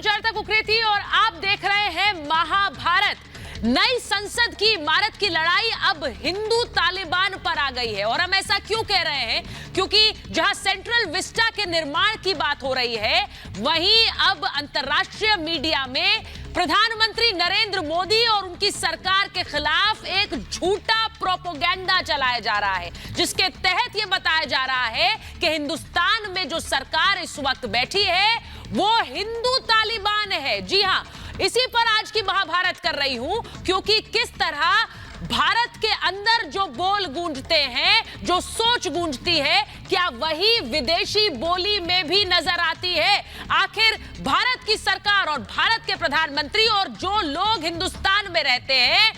सुचेता कुकरेती और आप देख रहे हैं महाभारत। नई संसद की इमारत की लड़ाई अब हिंदू तालिबान पर आ गई है। और हम ऐसा क्यों कह रहे हैं? क्योंकि जहां सेंट्रल विस्टा के निर्माण की बात हो रही है, वहीं अब अंतर्राष्ट्रीय मीडिया में प्रधानमंत्री नरेंद्र मोदी और उनकी सरकार के खिलाफ एक झूठा प्रोपेगेंडा चलाया जा रहा है, जिसके तहत यह बताया जा रहा है कि हिंदुस्तान में जो सरकार इस वक्त बैठी है वो हिंदू तालिबान है। जी हां, इसी पर आज की महाभारत कर रही हूं, क्योंकि किस तरह भारत के अंदर जो बोल गूंजते हैं, जो सोच गूंजती है, क्या वही विदेशी बोली में भी नजर आती है? आखिर भारत की सरकार और भारत के प्रधानमंत्री और जो लोग हिंदुस्तान में रहते हैं,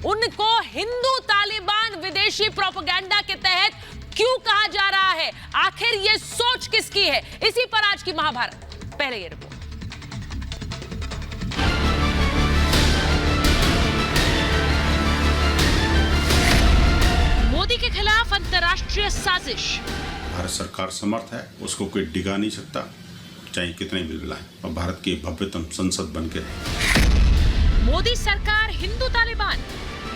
उनको हिंदू तालिबान विदेशी प्रोपेगेंडा के तहत क्यों कहा जा रहा है? आखिर ये सोच किसकी है? इसी पर आज की महाभारत। पहले ये रिपोर्ट। मोदी के खिलाफ अंतर्राष्ट्रीय साजिश। भारत सरकार समर्थ है, उसको कोई डिगा नहीं सकता, चाहे कितने भी बिलाएं, और भारत की भव्यतम संसद बन के रहे। मोदी सरकार हिंदू तालिबान।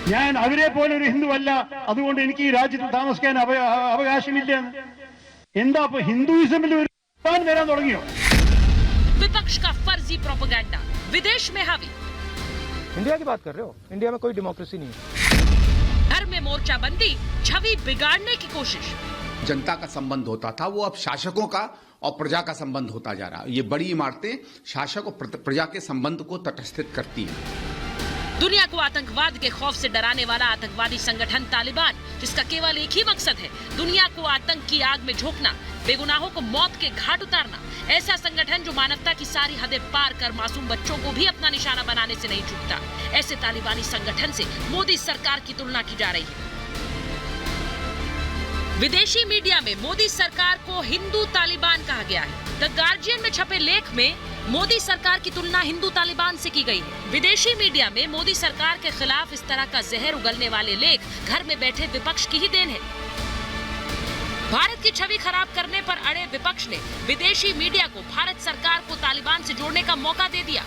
ഞാൻ അവരെ പോലെ ഒരു ഹിന്ദു അല്ല, അതുകൊണ്ട് എനിക്ക് ഈ രാജ്യത്ത് താമസിക്കാൻ അവകാശമില്ല. എന്താ ഇപ്പോ ഹിന്ദുയിസമിൽ ഒരു വരാൻ തുടങ്ങിയോ? विपक्ष का फर्जी प्रोपेगेंडा विदेश में हावी। इंडिया की बात कर रहे हो? इंडिया में कोई डेमोक्रेसी नहीं है। घर में मोर्चाबंदी, छवि बिगाड़ने की कोशिश। जनता का संबंध होता था, वो अब शासकों का और प्रजा का संबंध होता जा रहा है। ये बड़ी इमारतें शासक और प्रजा के संबंध को तटस्थित करती हैं। दुनिया को आतंकवाद के खौफ से डराने वाला आतंकवादी संगठन तालिबान, जिसका केवल एक ही मकसद है, दुनिया को आतंक की आग में झोंकना, बेगुनाहों को मौत के घाट उतारना। ऐसा संगठन जो मानवता की सारी हदें पार कर मासूम बच्चों को भी अपना निशाना बनाने से नहीं चूकता। ऐसे तालिबानी संगठन से मोदी सरकार की तुलना की जा रही है। विदेशी मीडिया में मोदी सरकार को हिंदू तालिबान कहा गया है। द गार्जियन में छपे लेख में मोदी सरकार की तुलना हिंदू तालिबान से की गई है। विदेशी मीडिया में मोदी सरकार के खिलाफ इस तरह का जहर उगलने वाले लेख घर में बैठे विपक्ष की ही देन है। भारत की छवि खराब करने पर अड़े विपक्ष ने विदेशी मीडिया को भारत सरकार को तालिबान से जोड़ने का मौका दे दिया।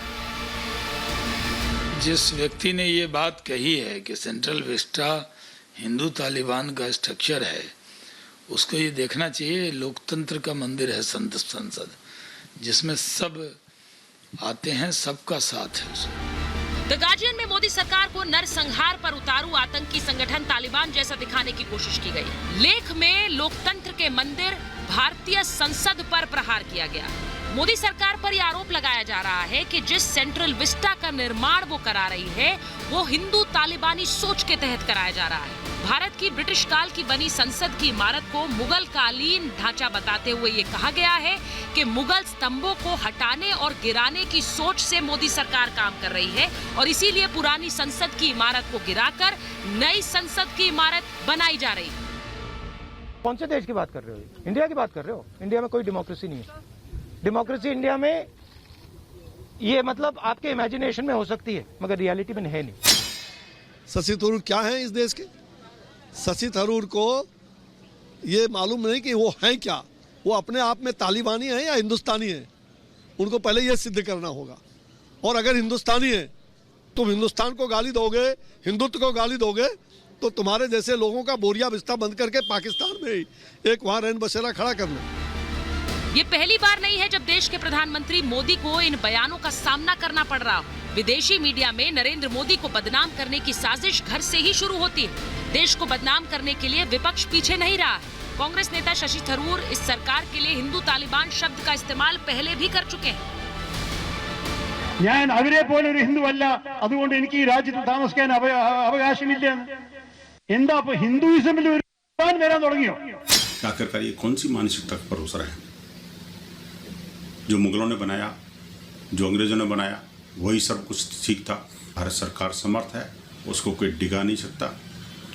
जिस व्यक्ति ने ये बात कही है कि सेंट्रल विस्टा हिंदू तालिबान का स्ट्रक्चर है, उसको ये देखना चाहिए लोकतंत्र का मंदिर है संसद, जिसमें सब आते हैं, सबका साथ है उसमें। द गार्जियन में मोदी सरकार को नरसंहार पर उतारू आतंकी संगठन तालिबान जैसा दिखाने की कोशिश की गई। लेख में लोकतंत्र के मंदिर भारतीय संसद पर प्रहार किया गया। मोदी सरकार पर यह आरोप लगाया जा रहा है कि जिस सेंट्रल विस्टा का निर्माण वो करा रही है, वो हिंदू तालिबानी सोच के तहत कराया जा रहा है। भारत की ब्रिटिश काल की बनी संसद की इमारत को मुगल कालीन ढांचा बताते हुए ये कहा गया है कि मुगल स्तंभों को हटाने और गिराने की सोच से मोदी सरकार काम कर रही है, और इसीलिए पुरानी संसद की इमारत को गिराकर नई संसद की इमारत बनाई जा रही है। कौन से देश की बात कर रहे हो? इंडिया की बात कर रहे हो? इंडिया में कोई डेमोक्रेसी नहीं है। डेमोक्रेसी इंडिया में ये मतलब आपके इमेजिनेशन में हो सकती है, मगर रियलिटी में है नहीं। शशि थरूर क्या है इस देश के? शशि थरूर को ये मालूम नहीं कि वो हैं क्या, वो अपने आप में तालिबानी है या हिंदुस्तानी है, उनको पहले ये सिद्ध करना होगा। और अगर हिंदुस्तानी है, तुम हिंदुस्तान को गाली दोगे, हिंदुत्व को गाली दोगे, तो तुम्हारे जैसे लोगों का बोरिया बिस्ता बंद करके पाकिस्तान में ही एक वहां रैन बसेरा खड़ा कर लो। ये पहली बार नहीं है जब देश के प्रधानमंत्री मोदी को इन बयानों का सामना करना पड़ रहा हो। विदेशी मीडिया में नरेंद्र मोदी को बदनाम करने की साजिश घर से ही शुरू होती है। देश को बदनाम करने के लिए विपक्ष पीछे नहीं रहा है। कांग्रेस नेता शशि थरूर इस सरकार के लिए हिंदू तालिबान शब्द का इस्तेमाल पहले भी कर चुके हैं। ഞാൻ അവരെ പോലെ ഒരു ഹിന്ദു അല്ല, അതുകൊണ്ട് എനിക്ക് ഈ രാജ്യത്ത് താമസിക്കാൻ അവകാശമില്ല. എന്താ ഇപ്പോ ഹിന്ദുയിസമിൽ ഒരു വരാൻ തുടങ്ങിയോ? आखिरकार ये कौन सी मानसिकता पर उस रहे हैं? जो मुगलों ने बनाया, जो अंग्रेजों ने बनाया, वही सब कुछ ठीक था। भारत सरकार समर्थ है, उसको कोई डिगा नहीं सकता,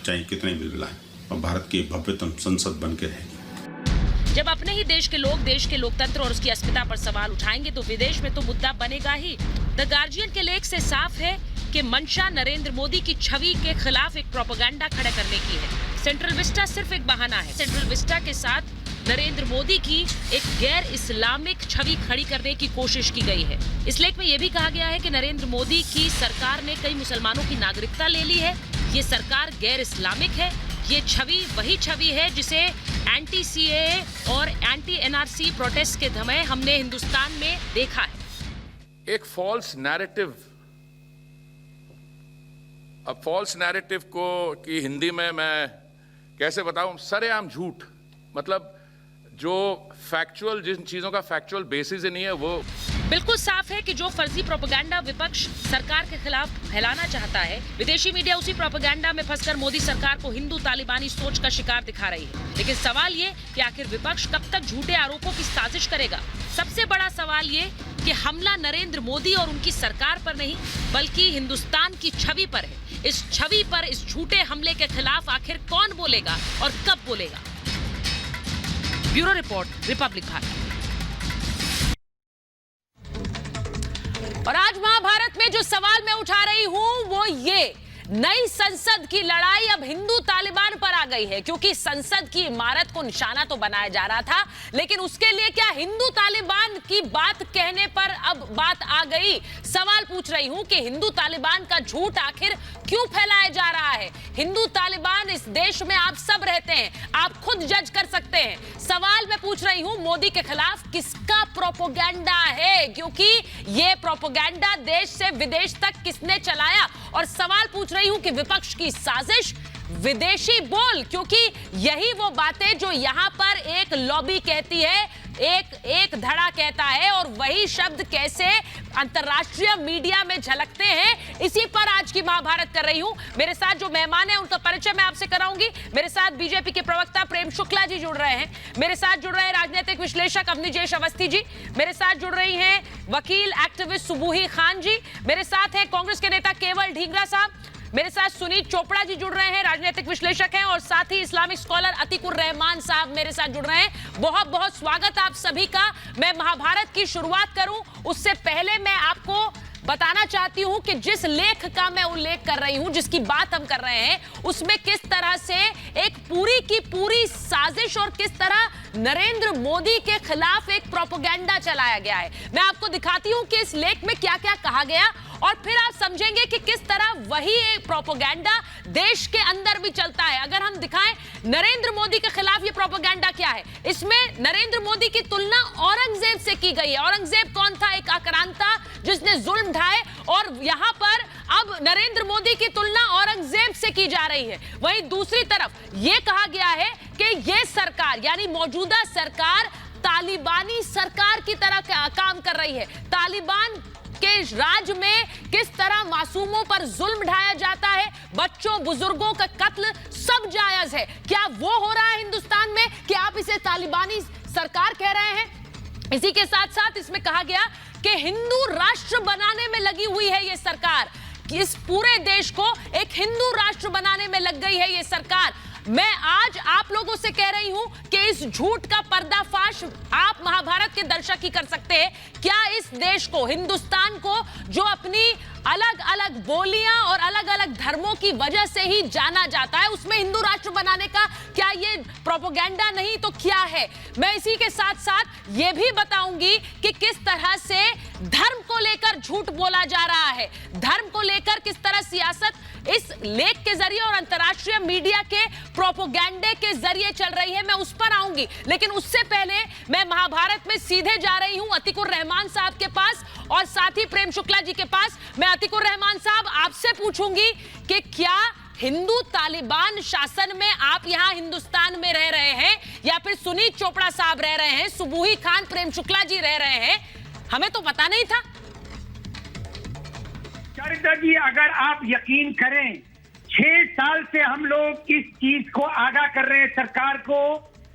चाहे कितने भी बिलाएं, और भारत की भव्यतम संसद बन के रहेगी। जब अपने ही देश के लोग देश के लोकतंत्र और उसकी अस्मिता पर सवाल उठाएंगे तो विदेश में तो मुद्दा बनेगा ही। द गार्जियन के लेख से साफ है कि मंशा नरेंद्र मोदी की छवि के खिलाफ एक प्रोपेगेंडा खड़ा करने की है। सेंट्रल विस्टा सिर्फ एक बहाना है। सेंट्रल विस्टा के साथ नरेंद्र मोदी की एक गैर इस्लामिक छवि खड़ी करने की कोशिश की गई है। इस लेख में यह भी कहा गया है कि नरेंद्र मोदी की सरकार ने कई मुसलमानों की नागरिकता ले ली है, ये सरकार गैर इस्लामिक है, ये छवि वही छवि है जिसे एंटी सीएए और एंटी एनआरसी प्रोटेस्ट के समय हमने हिंदुस्तान में देखा है। एक फॉल्स नैरेटिव, अब फॉल्स नैरेटिव को कि हिंदी में मैं कैसे बताऊं, सरेआम झूठ, मतलब जो फैक्चुअल, जिन चीजों का फैक्चुअल बेसिस ही नहीं है वो। बिल्कुल साफ है कि जो फर्जी प्रोपेगेंडा विपक्ष सरकार के खिलाफ फैलाना चाहता है, विदेशी मीडिया उसी प्रोपेगेंडा में फंसकर मोदी सरकार को हिंदू तालिबानी सोच का शिकार दिखा रही है। लेकिन सवाल ये कि आखिर विपक्ष कब तक झूठे आरोपों की साजिश करेगा। सबसे बड़ा सवाल ये कि हमला नरेंद्र मोदी और उनकी सरकार पर नहीं बल्कि हिंदुस्तान की छवि पर है। इस छवि पर, इस झूठे हमले के खिलाफ आखिर कौन बोलेगा और कब बोलेगा। Bureau report, Republic Bharat. और आज महाभारत में जो सवाल मैं उठा रही हूं वो ये, नई संसद की लड़ाई अब हिंदू तालिबान पर आ गई है, क्योंकि संसद की इमारत को निशाना तो बनाया जा रहा था, लेकिन उसके लिए क्या हिंदू तालिबान की बात कहने पर अब बात आ गई। सवाल पूछ रही हूं कि हिंदू तालिबान का झूठ आखिर क्यों फैलाया जा रहा है। हिंदू तालिबान इस देश में आप सब रहते हैं, आप खुद जज कर सकते हैं। सवाल मैं पूछ रही हूं, मोदी के खिलाफ किसका प्रोपेगेंडा है, क्योंकि ये प्रोपेगेंडा देश से विदेश तक किसने चलाया। और सवाल पूछ रही हूं कि विपक्ष की साजिश, विदेशी बोल, क्योंकि यही वो बातें जो यहां पर एक लॉबी कहती है, एक धड़ा कहता है, और वही शब्द कैसे अंतरराष्ट्रीय मीडिया में झलकते हैं, इसी पर आज की महाभारत कर रही हूं। मेरे साथ जो मेहमान हैं उनका परिचय मैं आपसे कराऊंगी। मेरे साथ बीजेपी के प्रवक्ता प्रेम शुक्ला जी जुड़ रहे हैं, मेरे साथ जुड़ रहे हैं राजनीतिक विश्लेषक अवनीजेश अवस्थी जी, मेरे साथ जुड़ रही हैं वकील एक्टिविस्ट सुबूही खान जी, मेरे साथ हैं कांग्रेस के नेता केवल ढींगरा साहब, मेरे साथ सुनीत चोपड़ा जी जुड़ रहे हैं, राजनीतिक विश्लेषक हैं, और साथ ही इस्लामिक स्कॉलर अतिकुर रहमान साहब मेरे साथ जुड़ रहे हैं। बहुत बहुत स्वागत आप सभी का। मैं महाभारत की शुरुआत करूं उससे पहले मैं आपको बताना चाहती हूं कि जिस लेख का मैं उल्लेख कर रही हूं, जिसकी बात हम कर रहे हैं, उसमें किस तरह से एक पूरी की पूरी साजिश और किस तरह नरेंद्र मोदी के खिलाफ एक प्रोपेगेंडा चलाया गया है। मैं आपको दिखाती हूं कि इस लेख में क्या क्या कहा गया, और फिर आप समझेंगे कि किस तरह वही एक प्रोपेगेंडा देश के अंदर भी चलता है। अगर हम दिखाएं नरेंद्र मोदी के खिलाफ ये प्रोपेगेंडा क्या है, इसमें नरेंद्र मोदी की तुलना औरंगजेब से की गई है। औरंगजेब कौन था? एक आक्रांता जिसने जुल्म ढाए, और यहां पर अब नरेंद्र मोदी की तुलना औरंगजेब से की जा रही है। वहीं दूसरी तरफ यह कहा गया है कि यह सरकार यानी मौजूदा सरकार तालिबानी सरकार की तरह काम कर रही है। तालिबान के राज में किस तरह मासूमों पर जुल्म ढाया जाता है, बच्चों बुजुर्गों का कत्ल सब जायज है। क्या वो हो रहा है हिंदुस्तान में कि आप इसे तालिबानी सरकार कह रहे हैं? इसी के साथ साथ इसमें कहा गया कि हिंदू राष्ट्र बनाने में लगी हुई है ये सरकार, कि इस पूरे देश को एक हिंदू राष्ट्र बनाने में लग गई है ये सरकार। मैं आज आप लोगों से कह रही हूं कि इस झूठ का पर्दाफाश आप महाभारत के दर्शक ही कर सकते हैं। क्या इस देश को, हिंदुस्तान को, जो अपनी अलग अलग बोलियां और अलग अलग धर्मों की वजह से ही जाना जाता है, उसमें हिंदू राष्ट्र बनाने का क्या ये प्रोपेगेंडा नहीं तो क्या है? मैं इसी के साथ साथ ये भी बताऊंगी कि किस तरह से धर्म को लेकर झूठ बोला जा रहा है, धर्म को लेकर किस तरह सियासत इस लेख के जरिए और अंतर्राष्ट्रीय मीडिया के प्रोपेगेंडे के जरिए चल रही है। मैं उस पर आऊंगी, लेकिन उससे पहले मैं महाभारत में सीधे जा रही हूं अतिकुर रहमान साहब के पास और साथ ही प्रेम शुक्ला जी के पास। मैं अतिकुर रहमान साहब आपसे पूछूंगी कि क्या हिंदू तालिबान शासन में आप यहां हिंदुस्तान में रह रहे हैं, या फिर सुनीत चोपड़ा साहब रह रहे हैं, सुबूही खान, प्रेम शुक्ला जी रह रहे हैं? हमें तो पता नहीं था। जी, अगर आप यकीन करें, 6 साल से हम लोग इस चीज को आगाह कर रहे हैं सरकार को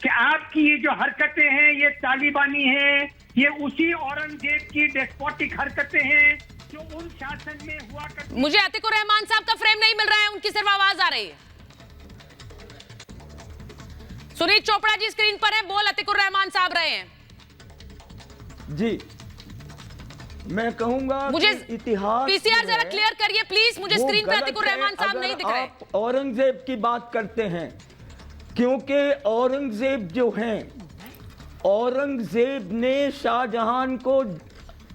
कि आपकी ये जो हरकतें हैं ये तालिबानी हैं, ये उसी औरंगजेब की डेस्पोटिक हरकतें हैं जो उन शासन में हुआ करती। मुझे अतिकुर रहमान साहब का फ्रेम नहीं मिल रहा है, उनकी सिर्फ आवाज आ रही है। सुनीत चोपड़ा जी स्क्रीन पर है, बोल अतिकुर रहमान साहब रहे हैं जी। मैं कहूंगा मुझे इतिहास पीसीआर जरा क्लियर करिए प्लीज, मुझे स्क्रीन पे अतिकुर रहमान साहब नहीं दिख रहे। औरंगजेब की बात करते हैं, क्योंकि औरंगजेब जो हैं औरंगजेब ने शाहजहां को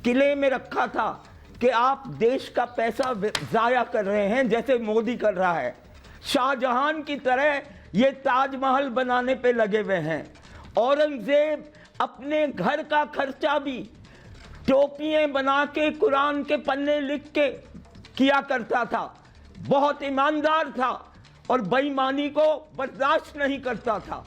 किले में रखा था कि आप देश का पैसा जाया कर रहे हैं, जैसे मोदी कर रहा है। शाहजहां की तरह ये ताजमहल बनाने पे लगे हुए हैं। औरंगजेब अपने घर का खर्चा भी टोपियां बना के, कुरान के पन्ने लिख के किया करता था। बहुत ईमानदार था और बेईमानी को बर्दाश्त नहीं करता था।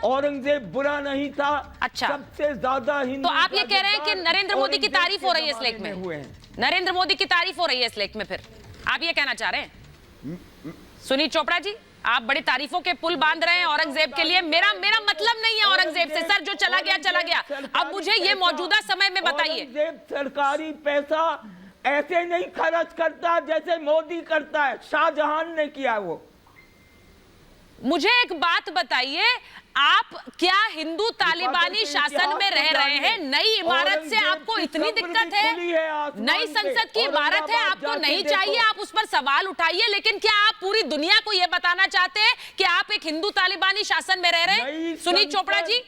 औरंगजेब बुरा नहीं था। अच्छा, सबसे ज्यादा हिंदू। तो आप ये कह रहे हैं कि नरेंद्र मोदी की तारीफ हो रही है इस लेख में? नरेंद्र मोदी की तारीफ हो रही है इस लेख में, फिर आप ये कहना चाह रहे हैं? सुनीत चोपड़ा जी, आप बड़ी तारीफों के पुल बांध रहे हैं औरंगजेब के लिए। मेरा मतलब नहीं है औरंगजेब से सर, जो चला गया चला गया। अब मुझे ये मौजूदा समय में बताइए। औरंगजेब सरकारी पैसा ऐसे नहीं खर्च करता जैसे मोदी करता है। शाहजहां ने किया। वो मुझे एक बात बताइए, आप क्या हिंदू तालिबानी शासन में रह रहे हैं? नई इमारत से आपको इतनी दिक्कत है? नई संसद की इमारत है, आपको नहीं चाहिए, आप उस पर सवाल उठाइए। लेकिन क्या आप पूरी दुनिया को यह बताना चाहते हैं कि आप एक हिंदू तालिबानी शासन में रह रहे हैं? सुनीत चोपड़ा जी,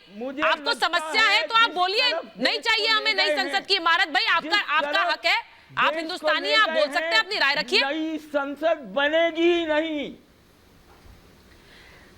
आपको समस्या है तो आप बोलिए, नहीं चाहिए हमें नई संसद की इमारत। भाई आपका हक है, आप हिंदुस्तानी हैं, आप बोल सकते हैं, अपनी राय रखिए। नई संसद बनेगी ही नहीं।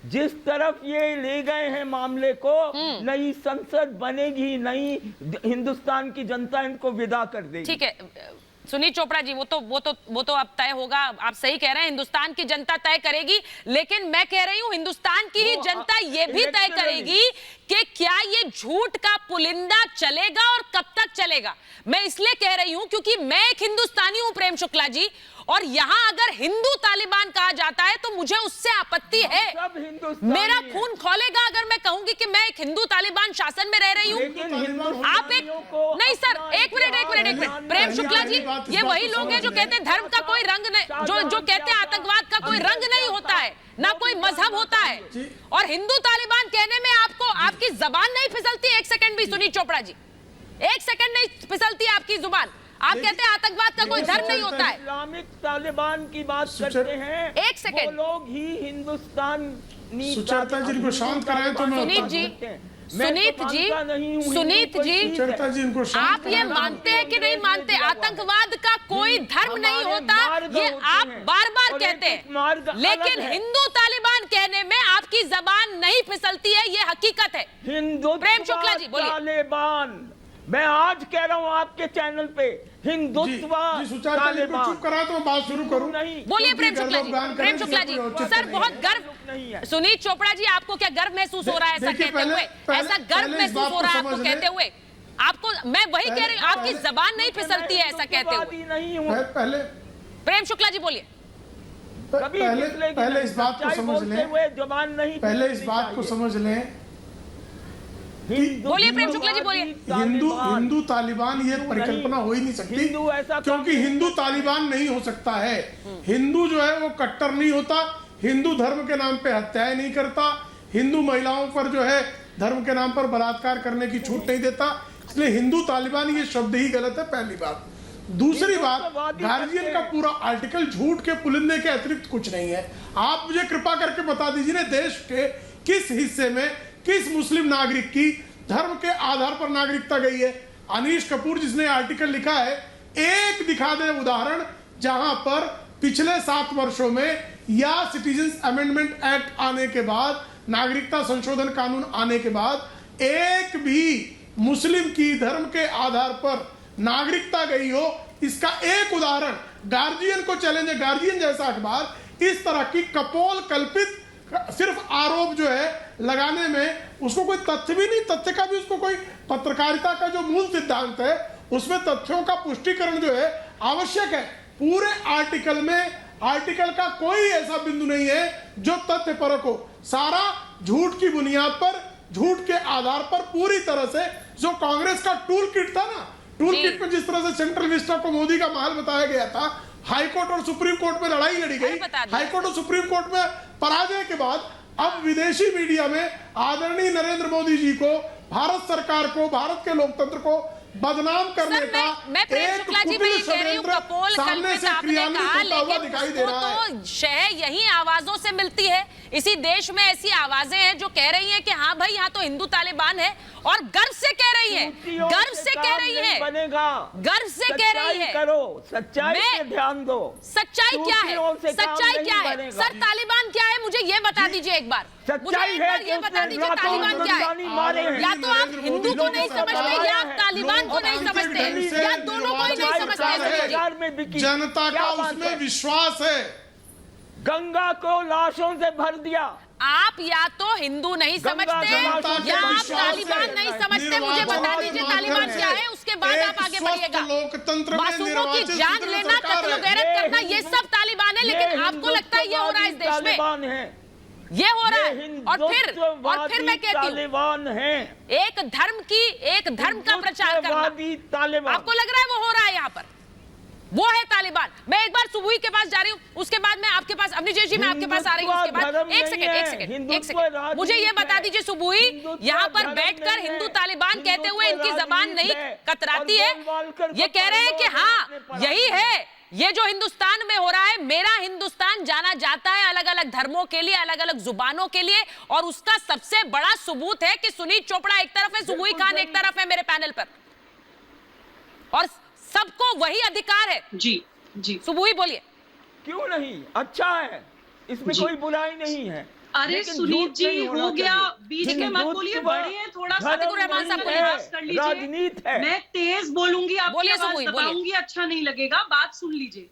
जिस तरफ ये ले गए हैं मामले को, नई संसद बनेगी नहीं। हिंदुस्तान की जनता इनको विदा कर देगी। ठीक है सुनीत चोपड़ा जी, वो तो अब तय होगा। आप सही कह रहे हैं, हिंदुस्तान की जनता तय करेगी। लेकिन मैं कह रही हूं, हिंदुस्तान की ही जनता ये भी तय करेगी कि क्या ये झूठ का पुलिंदा चलेगा और कब तक चलेगा। मैं इसलिए कह रही हूं क्योंकि मैं एक हिंदुस्तानी हूं, प्रेम शुक्ला जी, और यहां अगर हिंदू तालिबान कहा जाता है तो मुझे उससे आपत्ति है। मेरा खून खौलेगा अगर मैं कहूंगी कि मैं एक हिंदू तालिबान शासन में रह रही हूं। आप एक नहीं सर, एक मिनट प्रेम शुक्ला जी, ये वही लोग हैं जो कहते हैं धर्म का कोई रंग नहीं, जो कहते हैं आतंकवाद का कोई रंग नहीं होता है, ना कोई मजहब होता है। और हिंदू तालिबान कहने में आपको आपकी जबान नहीं फिसलती एक सेकंड भी। सुनीत चोपड़ा जी, एक सेकंड नहीं फिसलती आपकी जुबान। आप कहते हैं आतंकवाद का कोई धर्म नहीं होता है। इस्लामिक तालिबान की बात करते हैं, एक सेकंड, वो लोग ही हिंदुस्तान सुचेता जी को शांत कराएं तो मैं सुनीत जी, आप ये मानते हैं कि नहीं मानते आतंकवाद का कोई धर्म नहीं होता? ये आप बार बार कहते हैं, लेकिन हिंदू तालिबान कहने में आपकी जबान नहीं फिसलती है, ये हकीकत है। हिंदू प्रेम शुक्ला जी बोलिए। तालिबान, मैं आज कह रहा हूं आपके चैनल पे, हिंदुत्व तालिबान। चुप करा तो बात शुरू करूं। बोलिए प्रेम शुक्ला जी। प्रेम शुक्ला जी, सर बहुत गर्व नहीं है। सुनीत चोपड़ा जी, आपको क्या गर्व महसूस हो रहा है ऐसा कहते हुए? ऐसा गर्व महसूस हो रहा है आपको कहते हुए? आपको मैं वही कह रही हूँ, आपकी जबान नहीं फिसलती है ऐसा कहते हुए। पहले प्रेम शुक्ला जी बोलिए। पहले इस बात को समझ लें, जबान नहीं, पहले इस बात को समझ लें, बोलिए प्रेम शुक्ला जी बोलिए। हिंदू तालिबान ये परिकल्पना हो ही नहीं सकती, क्योंकि हिंदू तालिबान नहीं हो सकता है। हिंदू जो है वो कट्टर नहीं होता, हिंदू धर्म के नाम पे हत्याएं नहीं करता, हिंदू महिलाओं पर जो है धर्म के नाम पर बलात्कार करने की छूट नहीं देता। इसलिए हिंदू तालिबान ये शब्द ही गलत है, पहली बात। दूसरी बात, गार्जियन का पूरा आर्टिकल झूठ के पुलिंदे के अतिरिक्त कुछ नहीं है। आप मुझे कृपा करके बता दीजिए, देश के किस हिस्से में किस मुस्लिम नागरिक की धर्म के आधार पर नागरिकता गई है? अनीश कपूर जिसने आर्टिकल लिखा है, एक दिखा दे उदाहरण जहां पर पिछले 7 वर्षों में या सिटीजन्स अमेंडमेंट एक्ट आने के बाद, नागरिकता संशोधन कानून आने के बाद एक भी मुस्लिम की धर्म के आधार पर नागरिकता गई हो, इसका एक उदाहरण गार्जियन को चैलेंज है। गार्जियन जैसा अखबार इस तरह की कपोल कल्पित सिर्फ आरोप जो है लगाने में, उसको कोई तथ्य भी नहीं, तथ्य का भी उसको कोई, पत्रकारिता का जो मूल सिद्धांत है उसमें तथ्यों का पुष्टिकरण जो है आवश्यक है। पूरे आर्टिकल में, आर्टिकल का कोई ऐसा बिंदु नहीं है जो तथ्य परक हो। सारा झूठ की बुनियाद पर, झूठ के आधार पर पूरी तरह से, जो कांग्रेस का टूल किट था ना, टूल किट में जिस तरह से सेंट्रल विस्टा को मोदी का महल बताया गया था, हाईकोर्ट और सुप्रीम कोर्ट में लड़ाई लड़ी गई, हाईकोर्ट और सुप्रीम कोर्ट में पराजय के बाद अब विदेशी मीडिया में आदरणीय नरेंद्र मोदी जी को, भारत सरकार को, भारत के लोकतंत्र को बदनाम करने का मैं प्रेम शुक्ला जी मैं ये कह रही हूँ, कपोल कल्पित आपने कहा, लेकिन उसको तो शह यही आवाजों से मिलती है। इसी देश में ऐसी आवाजें हैं जो कह रही हैं कि हाँ भाई यहाँ तो हिंदू तालिबान है और गर्व से कह रही है, गर्व से कह रही है, बनेगा, गर्व से कह रही है। करो, सच्चाई पे ध्यान दो। सच्चाई क्या है? सच्चाई क्या है? सर तालिबान क्या है मुझे ये बता दीजिए एक बार, मुझे एक बार ये बता दीजिए तालिबान क्या है। या तो आप हिंदू को नहीं समझते या आप तालिबान को नहीं समझते या दोनों को ही नहीं समझते। जनता का उसमें विश्वास है। गंगा को लाशों से भर दिया। आप या तो हिंदू नहीं समझते या आप तालिबान नहीं समझते। मुझे बता दीजिए तालिबान क्या है, उसके बाद आप आगे बढ़िएगा। लोकतंत्र मासूमों की जान लेना, कत्ल गैरत करना, ये सब तालिबान है। लेकिन आपको लगता है ये हो रहा है इस देश में? ये हो रहा है। और फिर मैं कहती हूँ तालिबान है, एक धर्म का प्रचार करना, आपको लग रहा है वो हो रहा है यहाँ पर? वो है तालिबान। मैं एक बार सुबुई के पास जा रही हूँ, उसके बाद मैं आपके पास, अपनी जी मैं आपके पास आ रही हूँ, उसके बाद एक सेकंड मुझे ये बता दीजिए सुबुई, यहाँ पर बैठकर हिंदू तालिबान कहते हुए इनकी जबान नहीं कतराती है। ये कह रहे हैं कि हाँ यही है, ये जो हिंदुस्तान में हो रहा है, मेरा हिंदुस्तान जाना जाता है अलग अलग धर्मों के लिए, अलग अलग जुबानों के लिए। और उसका सबसे बड़ा सबूत है कि सुनीत चोपड़ा एक तरफ है, सुबुई खान एक तरफ है मेरे पैनल पर, और सबको वही अधिकार है। जी सुबुई बोलिए। क्यों नहीं, अच्छा है, इसमें कोई बुराई नहीं है। अरे सुनीत जी हो गया, बीच में मत बोलिए, बढ़िए थोड़ा सा रहमान साहब कर लीजिए। राजनीति है, मैं तेज बोलूंगी, आपकी आवाज बोलिए, दबाऊंगी, अच्छा नहीं लगेगा, बात सुन लीजिए।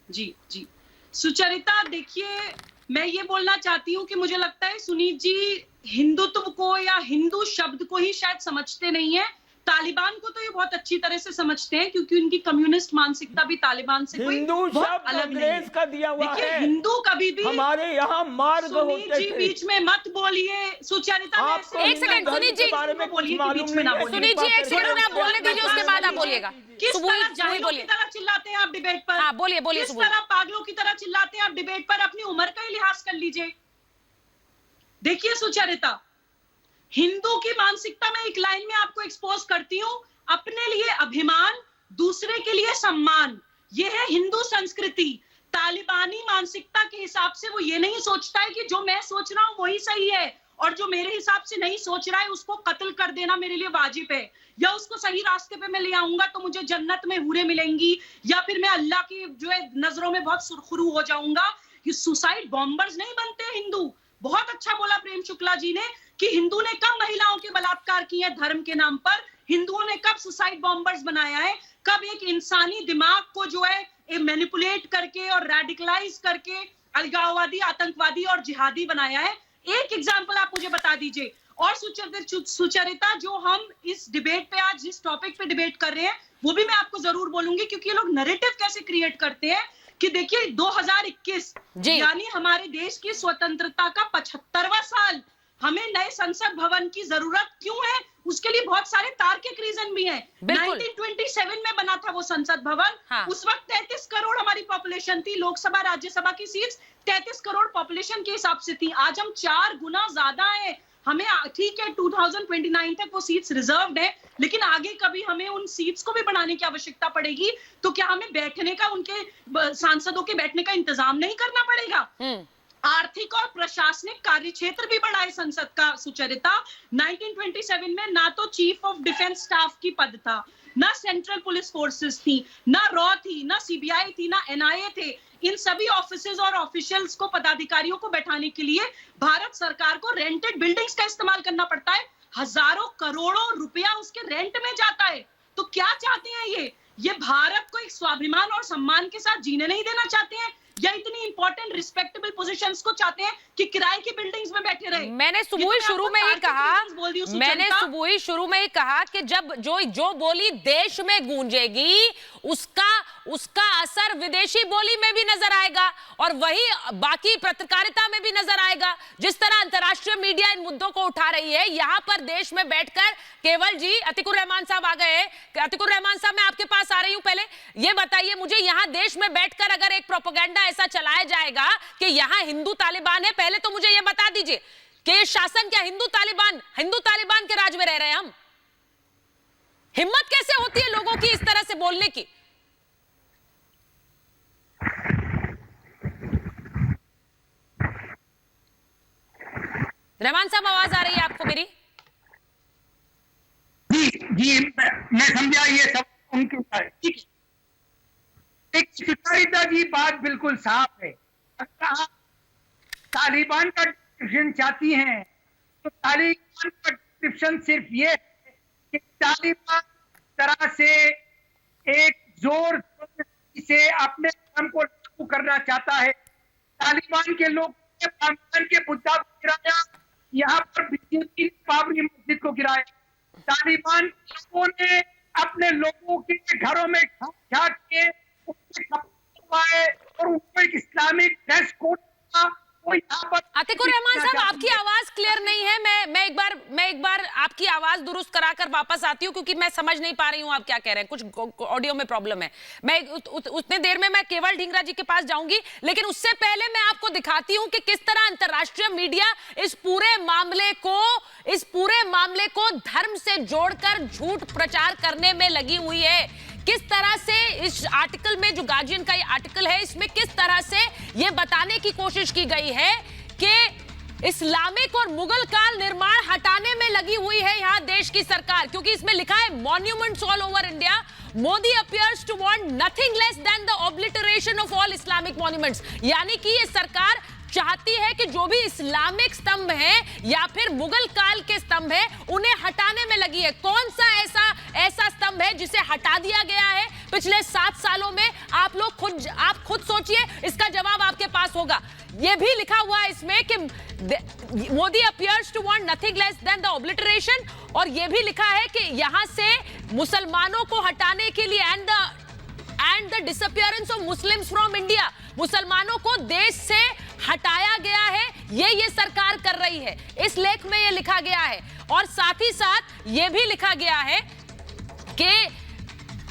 जी सुचरिता, देखिए मैं ये बोलना चाहती हूँ कि मुझे लगता है सुनीत जी हिंदुत्व को या हिंदू शब्द को ही शायद समझते नहीं है। तालिबान को तो ये बहुत अच्छी तरह से समझते हैं क्योंकि उनकी कम्युनिस्ट मानसिकता भी तालिबान से कोई बहुत अलग नहीं है। का दिया हुआ देखिए है। हिंदू कभी भी हमारे यहाँ मार्ग सुनीत जी बीच में मत बोलिए। सुचरिता एक सेकंड सुनीत जी बारे में बोलिए, बीच में ना बोलिए। सुनीत जी एक सेकंड आप बोलने दीजिए, उसके बाद आप बोलिएगा। किस तरह जाहिलों की तरह चिल्लाते हैं आप डिबेट पर? हाँ बोलिए किस तरह पागलों की तरह चिल्लाते हैं आप डिबेट पर? अपनी उम्र का ही लिहाज कर लीजिए। देखिए सुचरिता, हिंदू की मानसिकता में एक लाइन में आपको एक्सपोज करती हूँ। अपने लिए अभिमान, दूसरे के लिए सम्मान, ये है हिंदू संस्कृति। तालिबानी मानसिकता के हिसाब से वो ये नहीं सोचता है कि जो मैं सोच रहा हूं वही सही है, और जो मेरे हिसाब से नहीं सोच रहा है उसको कत्ल कर देना मेरे लिए वाजिब है, या उसको सही रास्ते पे मैं ले आऊंगा तो मुझे जन्नत में हूरें मिलेंगी, या फिर मैं अल्लाह की जो है नजरों में बहुत सुरखरू हो जाऊंगा। ये सुसाइड बॉम्बर्स नहीं बनते हिंदू। बहुत अच्छा बोला प्रेम शुक्ला जी ने कि हिंदू ने कब महिलाओं के बलात्कार किए हैं धर्म के नाम पर, हिंदुओं ने कब सुसाइड बॉम्बर्स बनाया है, कब एक इंसानी दिमाग को जो है मैनिपुलेट करके और रेडिकलाइज करके अलगाववादी, आतंकवादी और जिहादी बनाया है। एक एग्जांपल आप मुझे बता दीजिए। और सुचरिता, जो हम इस डिबेट पे आज जिस टॉपिक पे डिबेट कर रहे हैं वो भी मैं आपको जरूर बोलूंगी, क्योंकि ये लोग नैरेटिव कैसे क्रिएट करते हैं कि देखिए 2021 यानी हमारे देश की स्वतंत्रता का 75वां साल, हमें नए संसद भवन की जरूरत क्यों है? उसके लिए बहुत सारे तार्किक रीजन भी हैं। 1927 में बना था वो संसद भवन। हाँ। उस वक्त 33 करोड़ हमारी पॉपुलेशन थी, लोकसभा राज्यसभा की सीट्स 33 करोड़ पॉपुलेशन के हिसाब से थी। आज हम 4 गुना ज्यादा है। हमें ठीक है 2029 तक वो सीट्स रिजर्व्ड है, लेकिन आगे कभी हमें उन सीट्स को भी बढ़ाने की आवश्यकता पड़ेगी। तो क्या हमें बैठने का, उनके सांसदों के बैठने का इंतजाम नहीं करना पड़ेगा? आर्थिक और प्रशासनिक कार्यक्षेत्र भी बढ़ा है संसद का सुचरिता। 1927 में ना तो चीफ ऑफ डिफेंस स्टाफ की पद था, ना सेंट्रल पुलिस फोर्सेस थी, ना रॉ थी, ना सीबीआई थी, ना एनआईए थे। इन सभी ऑफिसेज और ऑफिशियल्स को, पदाधिकारियों को बैठाने के लिए भारत सरकार को रेंटेड बिल्डिंग्स का इस्तेमाल करना पड़ता है। हजारों करोड़ों रुपया उसके रेंट में जाता है। तो क्या चाहते हैं ये भारत को एक स्वाभिमान और सम्मान के साथ जीने नहीं देना चाहते हैं, या इतनी इंपॉर्टेंट रिस्पेक्टेबल पोजीशंस को चाहते हैं कि किराए की बिल्डिंग्स में बैठे रहे? मैंने सुबुई शुरू में ही कहा कि जब जो बोली देश में गूंजेगी उसका असर विदेशी बोली में भी नजर आएगा, और वही बाकी पत्रकारिता में भी नजर आएगा। जिस तरह अंतर्राष्ट्रीय मीडिया इन मुद्दों को उठा रही है, यहां पर देश में बैठकर केवल जी अतिकुर रहमान साहब आ गए। अतिकुर रहमान साहब, मैं आपके पास आ रही हूं। पहले ये बताइए मुझे, यहां देश में बैठकर अगर एक प्रोपेगेंडा ऐसा चलाया जाएगा कि यहां हिंदू तालिबान है, पहले तो मुझे यह बता दीजिए कि ये शासन क्या हिंदू तालिबान के राज में रह रहे हैं हम? हिम्मत कैसे होती है लोगों की इस तरह से बोलने की? रहमान साहब, आवाज आ रही है आपको मेरी? जी मैं समझा ये सब उनके ठीक है। एक सुचारिता जी बात बिल्कुल साफ है। अगर आप तालिबान का डिस्क्रिप्शन चाहती हैं तो तालिबान का डिस्क्रिप्शन सिर्फ ये है कि तालिबान तरह से एक जोर से अपने धर्म को लागू करना चाहता है। तालिबान के लोग ने पाकिस्तान के बुद्धा को गिराया, यहाँ पर बीजेपी ने बाबरी मस्जिद को गिराया। तालिबान लोगों ने अपने लोगों के घरों में झाँक के उनके कपड़े उड़वाए और उनको एक इस्लामिक ड्रेस कोड था। अतिकुर रहमान साहब, आपकी आवाज क्लियर नहीं है। मैं एक बार आपकी आवाज दुरुस्त कराकर वापस आती हूँ, क्योंकि मैं समझ नहीं पा रही हूँ आप क्या कह रहे हैं। कुछ ऑडियो में प्रॉब्लम है। मैं उतने देर में मैं केवल ढींगरा जी के पास जाऊंगी, लेकिन उससे पहले मैं आपको दिखाती हूँ कि किस तरह अंतरराष्ट्रीय मीडिया इस पूरे मामले को धर्म से जोड़कर झूठ प्रचार करने में लगी हुई है। किस तरह से इस आर्टिकल में, जो गार्जियन का ये आर्टिकल है, इसमें किस तरह से ये बताने की कोशिश की गई है कि इस्लामिक और मुगल काल निर्माण हटाने में लगी हुई है यहां देश की सरकार। क्योंकि इसमें लिखा है monuments all over India, Modi appears to want nothing less than the obliteration of all Islamic monuments. यानी कि ये सरकार चाहती है कि जो भी इस्लामिक स्तंभ है या फिर मुगल काल के स्तंभ है, उन्हें हटाने में लगी है। कौन सा ऐसा स्तंभ है जिसे हटा दिया गया है पिछले 7 सालों में? आप खुद सोचिए, इसका जवाब आपके पास होगा। यह भी लिखा हुआ है इसमें कि Modi appears to want nothing less than the obliteration, और यह भी लिखा है कि यहां से मुसलमानों को हटाने के लिए and the disappearance of Muslims from India, मुसलमानों को देश से हटाया गया है। ये सरकार कर रही है। इस लेख में ये लिखा गया है, और साथ ही साथ ये भी लिखा गया है कि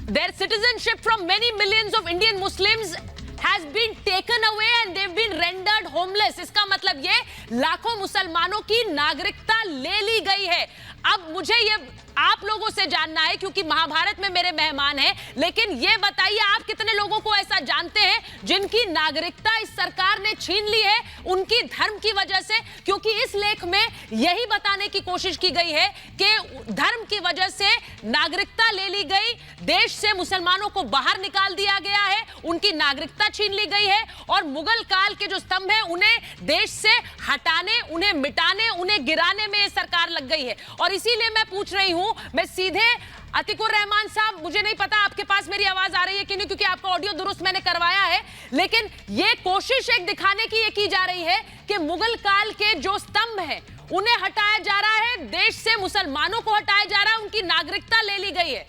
their citizenship from many millions of Indian Muslims has been taken away and they've been rendered homeless। इसका मतलब ये लाखों मुसलमानों की नागरिकता ले ली गई है। अब मुझे ये आप लोगों से जानना है, क्योंकि महाभारत में मेरे मेहमान हैं, लेकिन ये बताइए आप कितने लोगों को ऐसा जानते हैं जिनकी नागरिकता इस सरकार ने छीन ली है उनकी धर्म की वजह से? क्योंकि इस लेख में यही बताने की कोशिश की गई है कि धर्म की वजह से नागरिकता ले ली गई, देश से मुसलमानों को बाहर निकाल दिया गया है, उनकी नागरिकता छीन ली गई है, और मुगल काल के जो स्तंभ है उन्हें देश से हटाने, उन्हें मिटाने, उन्हें गिराने में सरकार लग गई है। और इसीलिए मैं पूछ रही हूं, मैं सीधे अतिकुर रहमान साहब, मुझे नहीं पता आपके पास मेरी आवाज आ रही है कि नहीं, क्योंकि आपका ऑडियो दुरुस्त मैंने करवाया है, लेकिन ये कोशिश एक दिखाने की ये की जा रही है कि मुगल काल के जो स्तंभ हैं उन्हें हटाया जा रहा है, देश से मुसलमानों को हटाया जा रहा है, उनकी नागरिकता ले ली गई है।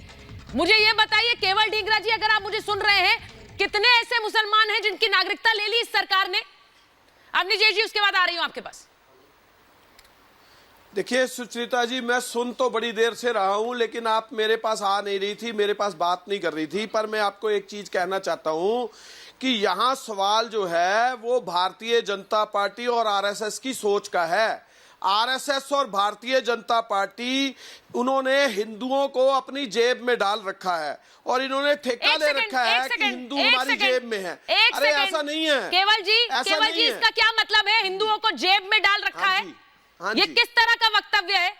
मुझे ये बताइए केवल ढींगरा जी, अगर आप मुझे सुन रहे हैं, कितने ऐसे मुसलमान हैं जिनकी नागरिकता ले ली इस सरकार ने? अवनी जी, उसके बाद आ रही हूं आपके पास। देखिए सुचरिता जी, मैं सुन तो बड़ी देर से रहा हूं, लेकिन आप मेरे पास आ नहीं रही थी, मेरे पास बात नहीं कर रही थी। पर मैं आपको एक चीज कहना चाहता हूं कि यहां सवाल जो है वो भारतीय जनता पार्टी और आरएसएस की सोच का है। आरएसएस और भारतीय जनता पार्टी, उन्होंने हिंदुओं को अपनी जेब में डाल रखा है और इन्होंने ठेका ले रखा है कि हिंदू हमारी जेब में है। अरे ऐसा नहीं है केवल जी, इसका क्या मतलब है हिंदुओं को जेब में डाल रखा है? ये किस तरह का वक्तव्य है?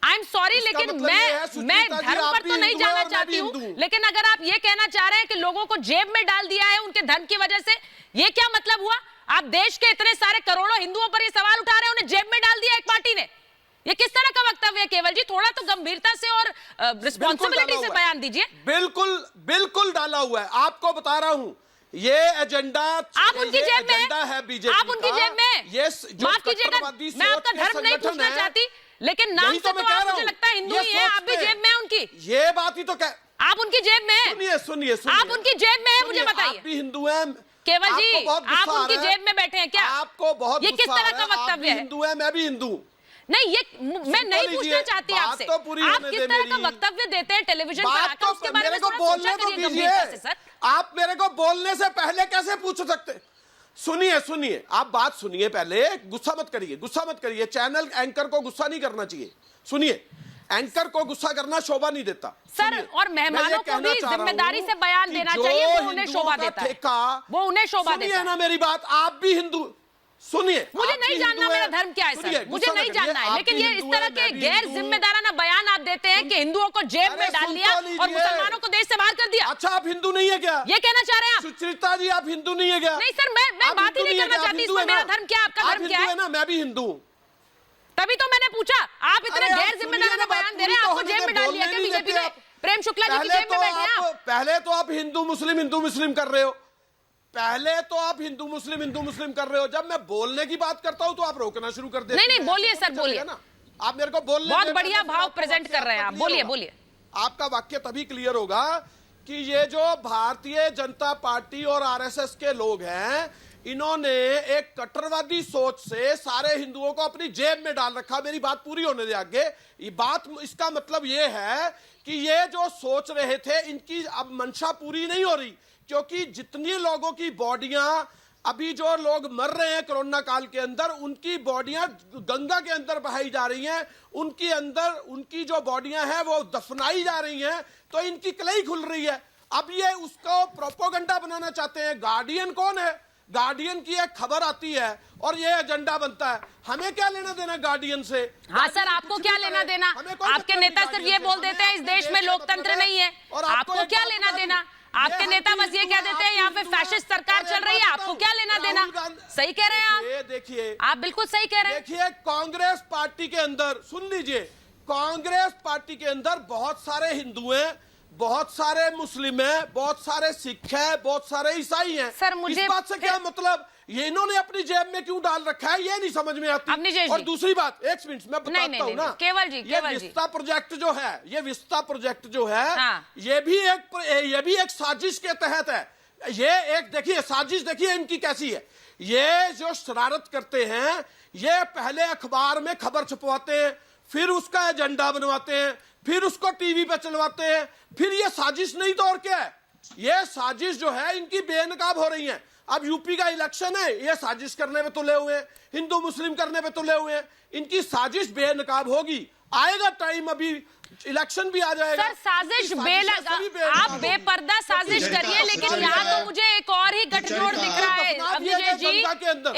आई एम सॉरी, लेकिन मैं धर्म पर तो नहीं जाना चाहती हूँ, लेकिन अगर आप ये कहना चाह रहे हैं कि लोगों को जेब में डाल दिया है उनके धर्म की वजह से, ये क्या मतलब हुआ? आप देश के इतने सारे करोड़ों हिंदुओं पर ये सवाल उठा रहे हैं, उन्हें जेब में डाल दिया एक पार्टी ने। ये किस तरह का वक्तव्य है केवल जी? थोड़ा तो गंभीरता से और रिस्पॉन्सिबिलिटी से बयान दीजिए। बिल्कुल डाला हुआ है, आपको बता रहा हूँ। ये एजेंडा आप उनकी जेब में है, बीजेपी आप उनकी जेब में। ये माफ कीजिएगा, मैं आपका धर्म नहीं पूछना चाहती, लेकिन नाम से तो आप, मुझे लगता है हिंदू ही है। आप भी जेब में हैं उनकी। ये बात ही तो आप उनकी जेब में हैं। सुनिए, आप उनकी जेब में हैं, मुझे बताइए। आप भी हिंदू हैं केवल जी, आप उनकी जेब में बैठे हैं क्या? आपको बहुत ये किस तरह का वक्तव्य है? हिंदू है, मैं भी हिंदू। नहीं, ये मैं नहीं पूछना चाहती आपसे। तो आप किस तरह का वक्तव्य देते हैं टेलीविजन पर आकर, उसके बारे में थोड़ा बोलने तो दीजिए। सर, आप मेरे को बोलने से पहले कैसे पूछ सकते? सुनिए, आप बात सुनिए पहले, गुस्सा मत करिए। चैनल एंकर को गुस्सा नहीं करना चाहिए। सुनिए, एंकर को गुस्सा करना शोभा नहीं देता सर, और मेहमानों को भी जिम्मेदारी से बयान देना चाहिए, वो उन्हें शोभा देता है। वो उन्हें शोभा देता है ना मेरी बात। आप भी हिंदू, सुनिए, मुझे आप नहीं भी जानना हिंदू मेरा हैं। धर्म क्या है सुनिए, सर, मुझे गुस्सा नहीं मत करिए, जानना है, आप लेकिन भी ये हिंदू इस तरह हैं, के मैं भी गैर हिंदू हूं। जिम्मेदाराना बयान आप देते हैं कि हिंदुओं को जेब में अरे डाल सुन लिया तो और लीजिए। मुसलमानों को देश से बाहर कर दिया। अच्छा, आप हिंदू नहीं है क्या? ये कहना चाह रहे हैं आप? सुचरिता जी, आप हिंदू नहीं है क्या? नहीं सर, मैं आप बात ही हिंदू नहीं है करना क्या? आप चाहती हिंदू इसमें। है मेरा ना? धर्म क्या है, आपका आप धर्म क्या हिंदू है? ना, मैं भी हिंदू हूं। तभी तो मैंने पूछा, आप इतने अरे आप गैर सुनिए जिम्मेदाराना ना, बात बयान दे रहे हैं, पूरी आपको तो जेब में होने डाल दे, लिया क्या बोलने नहीं बीजेपी देते ने? आप। प्रेम शुक्ला जी की जेब में बैठे हैं आप। पहले तो आप हिंदू मुस्लिम कर रहे हो। पहले तो आप हिंदू मुस्लिम कर रहे हो। जब मैं बोलने की बात करता हूं तो आप रोकना शुरू कर देते हैं। नहीं, बोलिए सर, बोलिए ना, आप मेरे को बोलने बहुत दें, बढ़िया पहले भाव फिर आपका प्रेजेंट कर रहे हैं आप। वाक्य बोलिए क्लियर बोलिए। होगा। आपका वाक्य तभी क्लियर होगा कि ये जो भारतीय जनता पार्टी और आरएसएस के लोग हैं, इन्होंने एक कट्टरवादी सोच से सारे हिंदुओं को अपनी जेब में डाल रखा। मेरी बात पूरी होने दे आगे। ये बात, इसका मतलब ये है कि ये जो सोच रहे थे, इनकी अब मंशा पूरी नहीं हो रही, क्योंकि जितनी लोगों की बॉडियां, अभी जो लोग मर रहे हैं कोरोना काल के अंदर, उनकी बॉडियां गंगा के अंदर बहाई जा रही हैं, उनकी अंदर उनकी जो बॉडियां हैं वो दफनाई जा रही हैं, तो इनकी कलई खुल रही है। अब ये उसको प्रोपोगंडा बनाना चाहते हैं। गार्डियन कौन है? गार्डियन की एक खबर आती है और ये एजेंडा बनता है। हमें क्या लेना देना गार्डियन से? हाँ सर, आपको क्या लेना देना? आपके नेता सिर्फ ये बोल देते हैं इस देश में लोकतंत्र नहीं है। आपको क्या लेना देना? आपके नेता बस ये कह देते हैं यहाँ पे फैशिस्ट सरकार चल रही है, आपको क्या लेना देना? सही कह रहे हैं आप, देखिए, आप बिल्कुल सही कह रहे हैं। देखिए, कांग्रेस पार्टी के अंदर, सुन लीजिए, कांग्रेस पार्टी के अंदर बहुत सारे हिंदू हैं, बहुत सारे मुस्लिम हैं, बहुत सारे सिख हैं, बहुत सारे ईसाई हैं। सर, मुझे इस बात से क्या मतलब? ये इन्होंने अपनी जेब में क्यों डाल रखा है, ये नहीं समझ में आती। और दूसरी बात, एक मिनट मैं बताता हूँ ना, केवल जी, ये विस्ता प्रोजेक्ट जो है, ये विस्ता प्रोजेक्ट जो है, हाँ। ये भी एक साजिश के तहत है। ये एक देखिए साजिश, देखिए इनकी कैसी है। ये जो शरारत करते हैं, ये पहले अखबार में खबर छपवाते हैं, फिर उसका एजेंडा बनवाते हैं, फिर उसको टीवी पे चलवाते हैं, फिर ये साजिश नहीं तो और क्या है? ये साजिश जो है इनकी बेनकाब हो रही है। अब यूपी का इलेक्शन है, ये साजिश करने पे तुले हुए हैं, हिंदू मुस्लिम करने पे तुले हुए हैं। इनकी साजिश बेनकाब होगी। आएगा टाइम, अभी इलेक्शन भी आ जाएगा। सर, साजिश आप बेपर्दा साजिश करिए, लेकिन यहाँ तो मुझे एक और ही गठजोड़ दिख रहा है। अवनीश जी,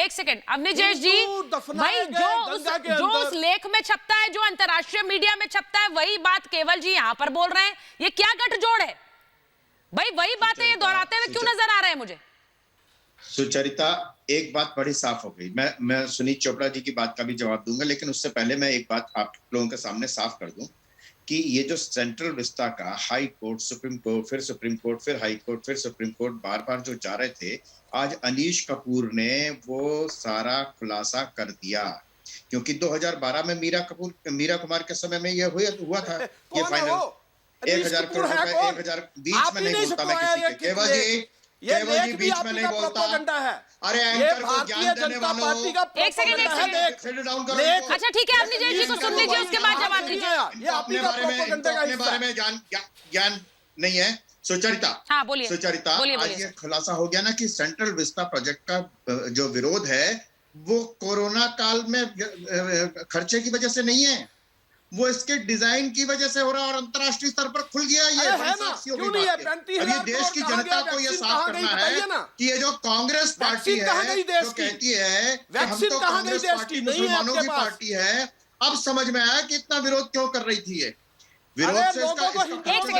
एक सेकंड, अवनीश जी, भाई जो उस लेख में छपता है, जो अंतर्राष्ट्रीय मीडिया में छपता है, वही बात केवल जी यहाँ पर बोल रहे हैं। ये क्या गठजोड़ है भाई? वही बातें ये दोहराते हुए क्यों नजर आ रहे हैं मुझे? सुचरिता, एक बात बड़ी साफ हो गई। मैं सुनीत चोपड़ा जी की बात का भी जवाब दूंगा, लेकिन उससे पहले मैं एक बात आप लोगों के सामने साफ कर दूं कि ये जो सेंट्रल विस्ता का हाई कोर्ट, सुप्रीम कोर्ट, फिर सुप्रीम कोर्ट, फिर हाई कोर्ट, फिर सुप्रीम कोर्ट, बार बार जो जा रहे थे, आज अनीश कपूर ने वो सारा खुलासा कर दिया। क्योंकि 2012 में मीरा कुमार के समय में ये हुआ था, ये फाइनल 1000 करोड़ रुपए, 1000 बीच में नहीं बोलता मैं किसी के, केवल जी बीच में नहीं बोलता है। अरे एंकर को ज्ञान देने वालों, एक सेकंड, अच्छा ठीक है, अवनीश जी को सुन लीजिए, उसके बाद जवाब दीजिए। अपने बारे में ज्ञान नहीं है। सुचरिता, हाँ बोलिए। सुचरिता, आज ये खुलासा हो गया ना कि सेंट्रल विस्ता प्रोजेक्ट का जो विरोध है वो कोरोना काल में खर्चे की वजह से नहीं है, वो इसके डिजाइन की वजह से हो रहा है और अंतर्राष्ट्रीय स्तर पर खुल गया। ये क्यों नहीं है? अभी देश की जनता को ये साफ करना है कि ये जो कांग्रेस पार्टी है जो कहती है कि हम तो कांग्रेस पार्टी मुसलमानों की पार्टी है, अब समझ में आया कि इतना विरोध क्यों कर रही थी। ये विरोध से इसका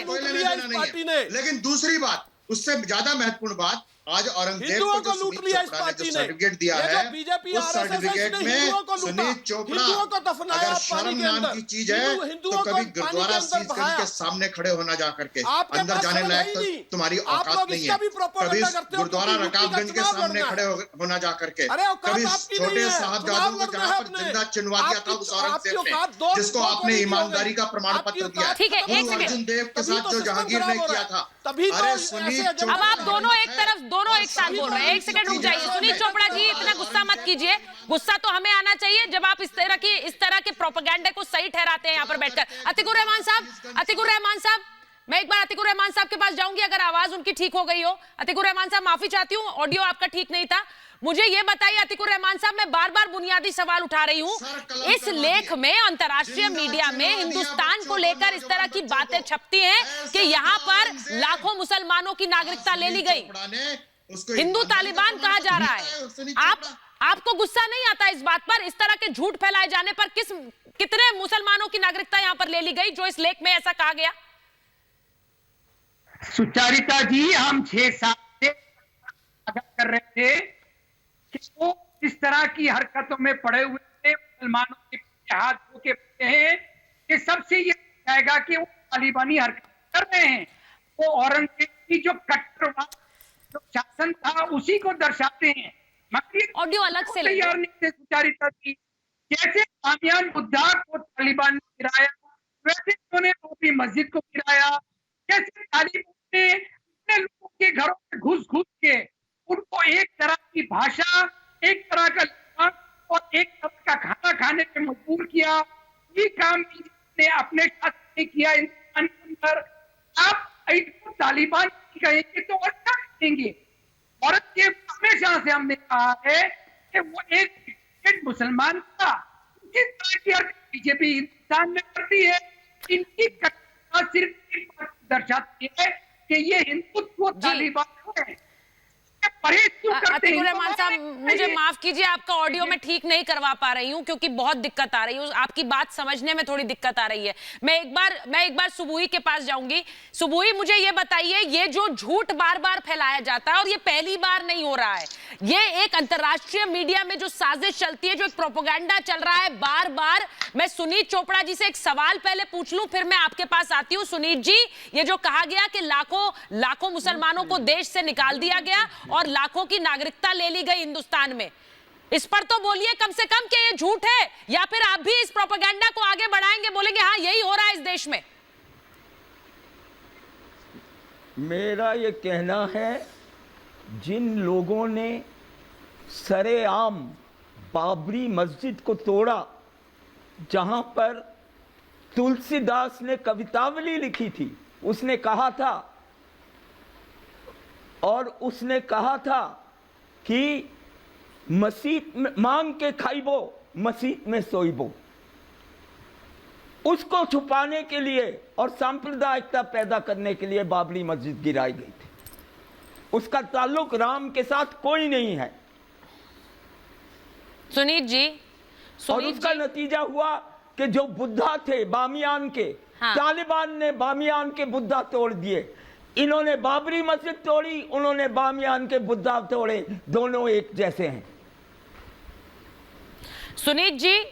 कोई लेना देना नहीं है। लेकिन दूसरी बात, उससे ज्यादा महत्वपूर्ण बात, आज औरंगजेब को जो सुनीत चोपड़ा ने जो सर्टिफिकेट दिया है, उस सर्टिफिकेट में सुनीत चोपड़ा अगर शर्म नाम की चीज है तो कभी गुरुद्वारा सीज के सामने खड़े होना जा करके, अंदर जाने लायक तो तुम्हारी औकात नहीं है। कभी गुरुद्वारा रकाबगंज के सामने खड़े होना जा करके, कभी छोटे साहबजादों को जहाँ पर जिंदा चिनवा दिया था उस औरंगजेब ने, जिसको आपने ईमानदारी का प्रमाण पत्र दिया, गुरु अर्जुन देव के साथ जो जहांगीर ने किया था। अरे सुनीत चोपड़ा, अब आप दोनों एक तरफ, दोनों एक साथ बोल रहे हैं। एक सेकंड रुक जाइए सुनीत चोपड़ा जी, इतना गुस्सा मत कीजिए। गुस्सा तो हमें आना चाहिए जब आप इस तरह के प्रोपेगेंडा को सही ठहराते हैं यहाँ पर बैठकर। अतिकुर रहमान साहब, मैं एक बार अतिकुर रहमान साहब के पास जाऊंगी, अगर आवाज उनकी ठीक हो गई हो। अतिकुर रहमान साहब, माफी चाहती हूँ, ऑडियो आपका ठीक नहीं था। मुझे ये बताइए अतिकुर रहमान साहब, मैं बार बार बुनियादी सवाल उठा रही हूँ, इस लेख में अंतर्राष्ट्रीय मीडिया में हिंदुस्तान को लेकर इस तरह की बातें छपती हैं कि यहाँ पर लाखों मुसलमानों की नागरिकता ले ली गई, हिंदू तालिबान कहा जा रहा है। आपको गुस्सा नहीं आता इस बात पर, इस तरह के झूठ फैलाए जाने पर? कितने मुसलमानों की नागरिकता यहां पर ले ली गई जो इस लेख में ऐसा कहा गया? सुचारिता जी, हम 6 साल से कर रहे थे कि वो इस तरह की हरकतों में पड़े हुए थे, मुसलमानों के हाथ धो के पड़े हैं कि सबसे ये जाएगा कि वो तालिबानी हरकत कर रहे हैं। वो औरंगजेब की जो कट्टरवाद जो शासन था उसी को दर्शाते हैं। मगर ऑडियो अलग से तैयार नहीं थे सुचारिता जी। जैसे बामियान बुद्धा को तालिबान ने गिराया, वैसे उन्होंने बाबरी मस्जिद को गिराया। जैसे तालिबान ने अपने लोगों के घरों में घुस के उनको एक तरह की भाषा, एक तरह का लिबास और एक तरह का खाना खाने पे मजबूर किया। ये काम ने अपने शासन में किया हिंदुस्तान के अंदर। आप इसको तालिबान कहेंगे तो और क्या कहेंगे? भारत के हमेशा से हमने कहा है कि वो एक मुसलमान था। इस तरह की बीजेपी हिंदुस्तान में करती है। इनकी कट्टरता सिर्फ एक बात दर्शाती है कि ये हिंदुत्व तालिबान है। अतिकुर रहमान साहब, मुझे माफ कीजिए, आपका ऑडियो में ठीक नहीं करवा पा रही हूं क्योंकि बहुत दिक्कत आ रही है, आपकी बात समझने में थोड़ी दिक्कत आ रही है। मैं एक बार सुबुही के पास जाऊंगी। सुबुही, मुझे ये बताइए, ये जो झूठ बार बार फैलाया जाता है और ये पहली बार नहीं हो रहा है, ये एक अंतरराष्ट्रीय मीडिया में जो साजिश चलती है, जो एक प्रोपेगेंडा चल रहा है बार बार। मैं सुनीत चोपड़ा जी से एक सवाल पहले पूछ लूं, फिर मैं आपके पास आती हूं। सुनीत जी, ये जो कहा गया कि लाखों मुसलमानों को देश से निकाल दिया गया और लाखों की नागरिकता ले ली गई हिंदुस्तान में, इस पर तो बोलिए कम से कम कि ये झूठ है, या फिर आप भी इस प्रोपेगेंडा को आगे बढ़ाएंगे, बोलेंगे हाँ यही हो रहा है इस देश में? मेरा ये कहना है, जिन लोगों ने सरेआम बाबरी मस्जिद को तोड़ा, जहां पर तुलसीदास ने कवितावली लिखी थी, उसने कहा था कि मसीत में मांग के खाइबो, मसीत में सोइबो। उसको छुपाने के लिए और सांप्रदायिकता पैदा करने के लिए बाबरी मस्जिद गिराई गई थी। उसका ताल्लुक राम के साथ कोई नहीं है। सुनीत जी, और उसका नतीजा हुआ कि जो बुद्धा थे बामियान के, तालिबान ने बामियान के बुद्धा तोड़ दिए। इन्होंने बाबरी मस्जिद तोड़ी, उन्होंने बामियान के बुद्धा तोड़े, दोनों एक जैसे हैं। सुनीत जी,